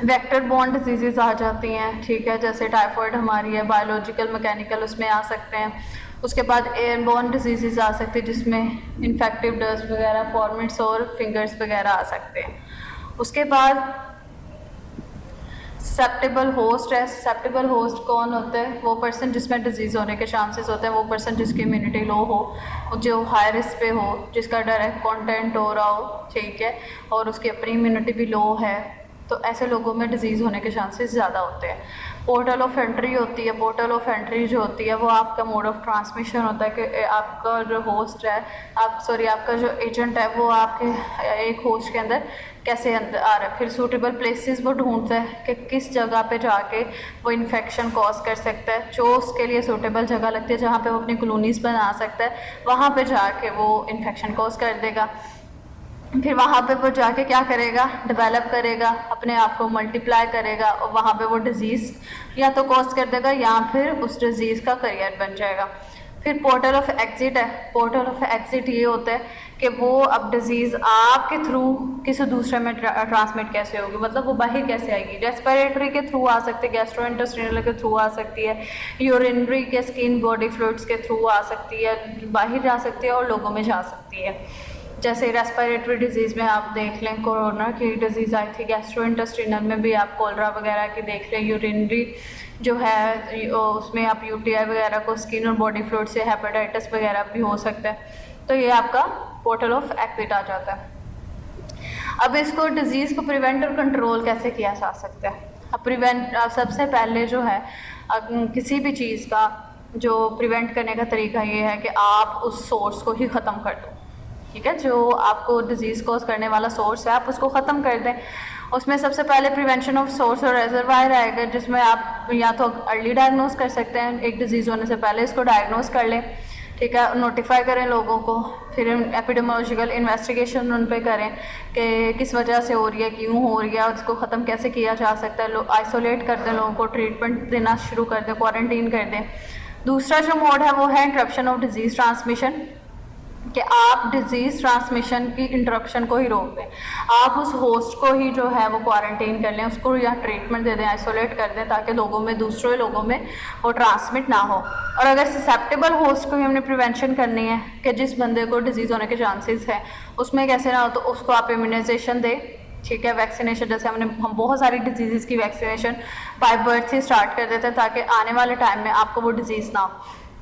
वेक्टर बॉर्न डिजीज़ आ जाती हैं, ठीक है, जैसे टाइफॉइड हमारी है, बायोलॉजिकल मैकेनिकल उसमें आ सकते हैं। उसके बाद एयरबॉर्न डिजीज़ आ सकती है, जिसमें इन्फेक्टिव डस्ट वगैरह, फॉर्मिट्स और फिंगर्स वगैरह आ सकते हैं। उसके बाद ससेप्टेबल होस्ट है। ससेप्टेबल होस्ट कौन होता है? वो पर्सन जिसमें डिजीज़ होने के चांसेस होते हैं, वो पर्सन जिसकी इम्यूनिटी लो हो, जो हाई रिस्क पे हो, जिसका डायरेक्ट कांटेक्ट हो रहा हो, ठीक है, और उसकी अपनी इम्यूनिटी भी लो है, तो ऐसे लोगों में डिजीज़ होने के चांसेस ज़्यादा होते हैं। पोर्टल ऑफ एंट्री होती है। पोर्टल ऑफ एंट्री जो होती है वो आपका मोड ऑफ ट्रांसमिशन होता है कि आपका जो होस्ट है, आपका जो एजेंट है वो आपके एक होस्ट के अंदर कैसे अंदर आ रहा है। फिर सूटेबल प्लेसेस वो ढूंढता है कि किस जगह पे जाके वो इन्फेक्शन कॉज कर सकता है, जो उसके लिए सूटेबल जगह लगती है, जहाँ पे वो अपनी कॉलोनीज़ बना सकता है, वहाँ पे जाके वो इन्फेक्शन कॉज कर देगा। फिर वहाँ पे वो जाके क्या करेगा, डेवलप करेगा, अपने आप को मल्टीप्लाई करेगा, और वहाँ पे वो डिज़ीज़ या तो कॉज कर देगा या फिर उस डिज़ीज़ का करियर बन जाएगा। फिर पोर्टल ऑफ एग्जिट है। पोर्टल ऑफ एग्जिट ये होता है कि वो अब डिज़ीज़ आपके थ्रू किसी दूसरे में ट्रांसमिट कैसे होगी, मतलब वो बाहर कैसे आएगी। रेस्पिरेटरी के थ्रू आ सकती है, गैस्ट्रोइंटेस्टाइनल के थ्रू आ सकती है, यूरिनरी के, स्किन बॉडी फ्लूइड्स के थ्रू आ सकती है, बाहर जा सकती है और लोगों में जा सकती है। जैसे रेस्पिरेटरी डिजीज़ में आप देख लें, कोरोना की डिजीज़ आई थी, गैस्ट्रोइंटेस्टाइनल में भी आप कोलरा वगैरह की देख लें, यूरिनरी जो है उसमें आप यूटीआई वगैरह को, स्किन और बॉडी फ्लूइड से हेपेटाइटिस वगैरह भी हो सकता है। तो ये आपका पोर्टल ऑफ एग्जिट आ जाता है। अब इसको डिज़ीज़ को प्रिवेंट और कंट्रोल कैसे किया जा सकता है? अब सबसे पहले जो है किसी भी चीज़ का जो प्रिवेंट करने का तरीका ये है कि आप उस सोर्स को ही ख़त्म कर दो। ठीक है, जो आपको डिजीज़ कॉज करने वाला सोर्स है आप उसको ख़त्म कर दें। उसमें सबसे पहले प्रिवेंशन ऑफ सोर्स और रिजर्वायर आएगा, जिसमें आप या तो अर्ली डायग्नोस कर सकते हैं, एक डिजीज़ होने से पहले इसको डायग्नोस कर लें, ठीक है, नोटिफाई करें लोगों को, फिर एपिडेमोलॉजिकल इन्वेस्टिगेशन उन पे करें कि किस वजह से हो रही है, क्यों हो रही है और इसको ख़त्म कैसे किया जा सकता है। आइसोलेट कर दें लोगों को, ट्रीटमेंट देना शुरू कर दें, क्वारंटीन कर दें। दूसरा जो मोड है वो है इंटरप्शन ऑफ डिजीज़ ट्रांसमिशन, कि आप डिजीज़ ट्रांसमिशन की इंटरप्शन को ही रोक दें, आप उस होस्ट को ही जो है वो क्वारंटीन कर लें, उसको या ट्रीटमेंट दे दें, आइसोलेट कर दें, ताकि लोगों में, दूसरे लोगों में वो ट्रांसमिट ना हो। और अगर ससेप्टेबल होस्ट को ही हमने प्रिवेंशन करनी है कि जिस बंदे को डिजीज़ होने के चांसेस है उसमें कैसे ना हो, तो उसको आप इम्यूनाइजेशन दें, ठीक है, वैक्सीनेशन, जैसे हम बहुत सारी डिजीज़ की vaccination by birth he start कर देते हैं ताकि आने वाले टाइम में आपको वो डिजीज़ ना हो,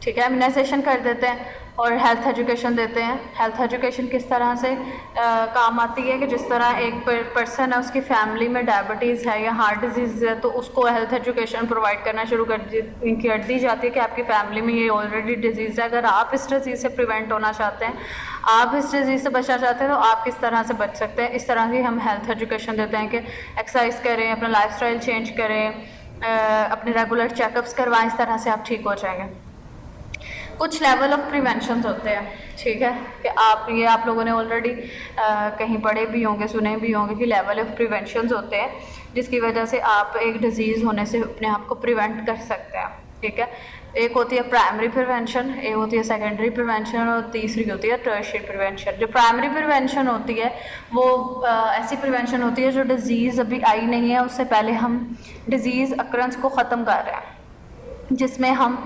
ठीक है, इम्यूनाइजेशन कर देते हैं। और हेल्थ एजुकेशन देते हैं। हेल्थ एजुकेशन किस तरह से काम आती है कि जिस तरह एक पर्सन है, उसकी फैमिली में डायबिटीज़ है या हार्ट डिजीज़ है, तो उसको हेल्थ एजुकेशन प्रोवाइड करना शुरू कर दी जाती है कि आपकी फैमिली में ये ऑलरेडी डिजीज़ है, अगर आप इस डिजीज़ से प्रिवेंट होना चाहते हैं, आप इस डिजीज़ से बचना चाहते हैं, तो आप किस तरह से बच सकते हैं। इस तरह की हम हेल्थ एजुकेशन देते हैं कि एक्सरसाइज करें, अपना लाइफस्टाइल चेंज करें, अपने रेगुलर चेकअप्स करवाएं, इस तरह से आप ठीक हो जाएंगे। कुछ लेवल ऑफ प्रिवेंशन होते हैं, ठीक है, कि आप लोगों ने ऑलरेडी कहीं पढ़े भी होंगे, सुने भी होंगे कि लेवल ऑफ प्रिवेंशन होते हैं जिसकी वजह से आप एक डिजीज़ होने से अपने आप को प्रिवेंट कर सकते हैं, ठीक है। एक होती है प्राइमरी प्रिवेंशन, एक होती है सेकेंडरी प्रिवेंशन और तीसरी होती है टर्शियरी प्रिवेंशन। जो प्राइमरी प्रिवेंशन होती है वो ऐसी प्रिवेंशन होती है जो डिजीज़ अभी आई नहीं है, उससे पहले हम डिजीज़ अक्रंस को ख़त्म कर रहे हैं, जिसमें हम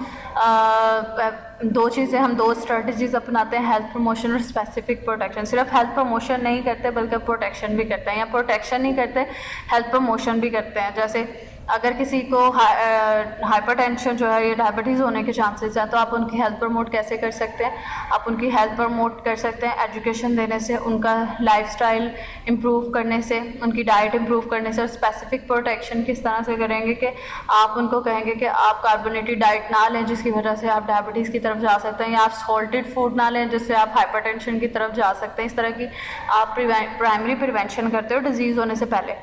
दो स्ट्रेटजीज़ अपनाते हैं, हेल्थ प्रमोशन और स्पेसिफिक प्रोटेक्शन। सिर्फ हेल्थ प्रमोशन नहीं करते बल्कि प्रोटेक्शन भी करते हैं, या प्रोटेक्शन नहीं करते, हेल्थ प्रमोशन भी करते हैं। जैसे अगर किसी को हाइपरटेंशन जो है, ये डायबिटीज़ होने के चांसेस हैं, तो आप उनकी हेल्थ प्रमोट कैसे कर सकते हैं? आप उनकी हेल्थ प्रमोट कर सकते हैं एजुकेशन देने से, उनका लाइफस्टाइल इम्प्रूव करने से, उनकी डाइट इम्प्रूव करने से। और स्पेसिफिक प्रोटेक्शन किस तरह से करेंगे कि आप उनको कहेंगे कि आप कार्बोनेटेड डाइट ना लें जिसकी वजह से आप डायबिटीज़ की तरफ जा सकते हैं, या आप सॉल्टेड फूड ना लें जिससे आप हाइपरटेंशन की तरफ जा सकते हैं। इस तरह की आप प्राइमरी प्रिवेंशन करते हो डिजीज़ होने से पहले।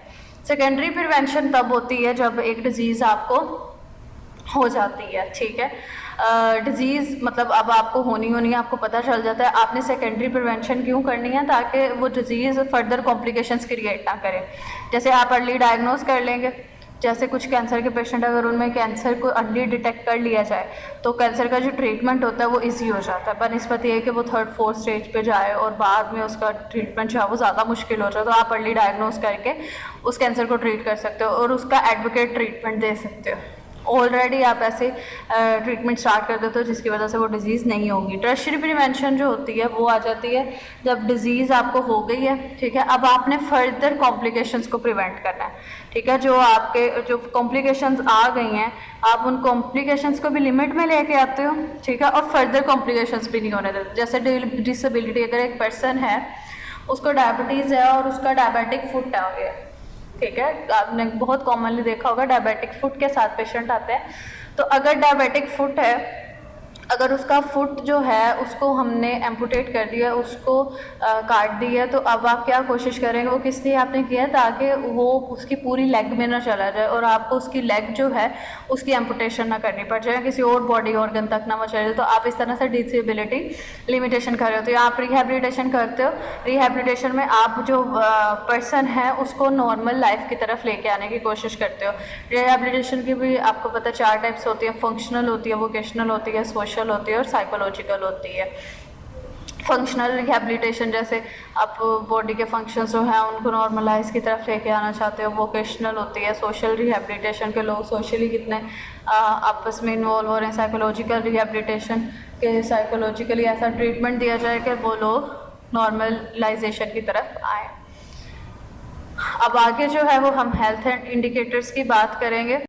सेकेंडरी प्रिवेंशन तब होती है जब एक डिजीज़ आपको हो जाती है, ठीक है। डिजीज़ मतलब अब आपको होनी है, आपको पता चल जाता है। आपने सेकेंडरी प्रिवेंशन क्यों करनी है? ताकि वो डिजीज़ फर्दर कॉम्प्लिकेशंस क्रिएट ना करे। जैसे आप अर्ली डायग्नोस कर लेंगे, जैसे कुछ कैंसर के पेशेंट अगर उनमें कैंसर को अर्ली डिटेक्ट कर लिया जाए तो कैंसर का जो ट्रीटमेंट होता है वो इजी हो जाता है, बनस्पत ये है कि वो 3rd-4th स्टेज पे जाए और बाद में उसका ट्रीटमेंट जो है वो ज़्यादा मुश्किल हो जाए। तो आप अर्ली डायग्नोस करके उस कैंसर को ट्रीट कर सकते हो और उसका एडवोकेट ट्रीटमेंट दे सकते हो। ऑलरेडी आप ऐसे ट्रीटमेंट स्टार्ट कर देते हो जिसकी वजह से वो डिज़ीज़ नहीं होगी। टर्शियरी प्रिवेंशन जो होती है वो आ जाती है जब डिज़ीज़ आपको हो गई है, ठीक है, अब आपने फर्दर कॉम्प्लिकेशंस को प्रिवेंट करना है, ठीक है। जो कॉम्प्लिकेशंस आ गई हैं आप उन कॉम्प्लिकेशंस को भी लिमिट में लेके आते हो, ठीक है, और फर्दर कॉम्प्लिकेशंस भी नहीं होने देते। जैसे डिसेबिलिटी, अगर एक पर्सन है उसको डायबिटीज़ है और उसका डायबिटिक फुट आ गया, ठीक है, आपने बहुत कॉमनली देखा होगा डायबिटिक फुट के साथ पेशेंट आते हैं। तो अगर डायबिटिक फुट है, अगर उसका फुट जो है उसको हमने एम्पुटेट कर दिया, उसको काट दिया, तो अब आप क्या कोशिश करेंगे? वो किस लिए आपने किया? ताकि वो उसकी पूरी लेग में ना चला जाए और आपको उसकी लेग जो है उसकी एम्पुटेशन ना करनी पड़ जाए, किसी और बॉडी ऑर्गन तक ना वो चले जाए। तो आप इस तरह से डिसेबिलिटी लिमिटेशन कर रहे हो। तो आप रिहेबिलिटेशन करते हो। रिहेबिलिटेशन में आप जो पर्सन है उसको नॉर्मल लाइफ की तरफ लेके आने की कोशिश करते हो। रिहेबिलिटेशन की भी आपको पता 4 टाइप्स होती है, फंक्शनल होती है, वोकेशनल होती है, सोशल होती है और साइकोलॉजिकल होती है। फंक्शनल रिहेबिलिटेशन जैसे आप बॉडी के फंक्शंस जो हैं उनको नॉर्मलाइज की तरफ लेके आना चाहते हो, वोकेशनल होती है। सोशल रिहेबिलिटेशन के लोग सोशली कितने आपस में इन्वॉल्व हो रहे हैं। साइकोलॉजिकल रिहेबिलिटेशन के साइकोलॉजिकली ऐसा ट्रीटमेंट दिया जाए कि वो लोग नॉर्मलाइजेशन की तरफ आए। अब आगे जो है वो हम हेल्थ इंडिकेटर्स की बात करेंगे।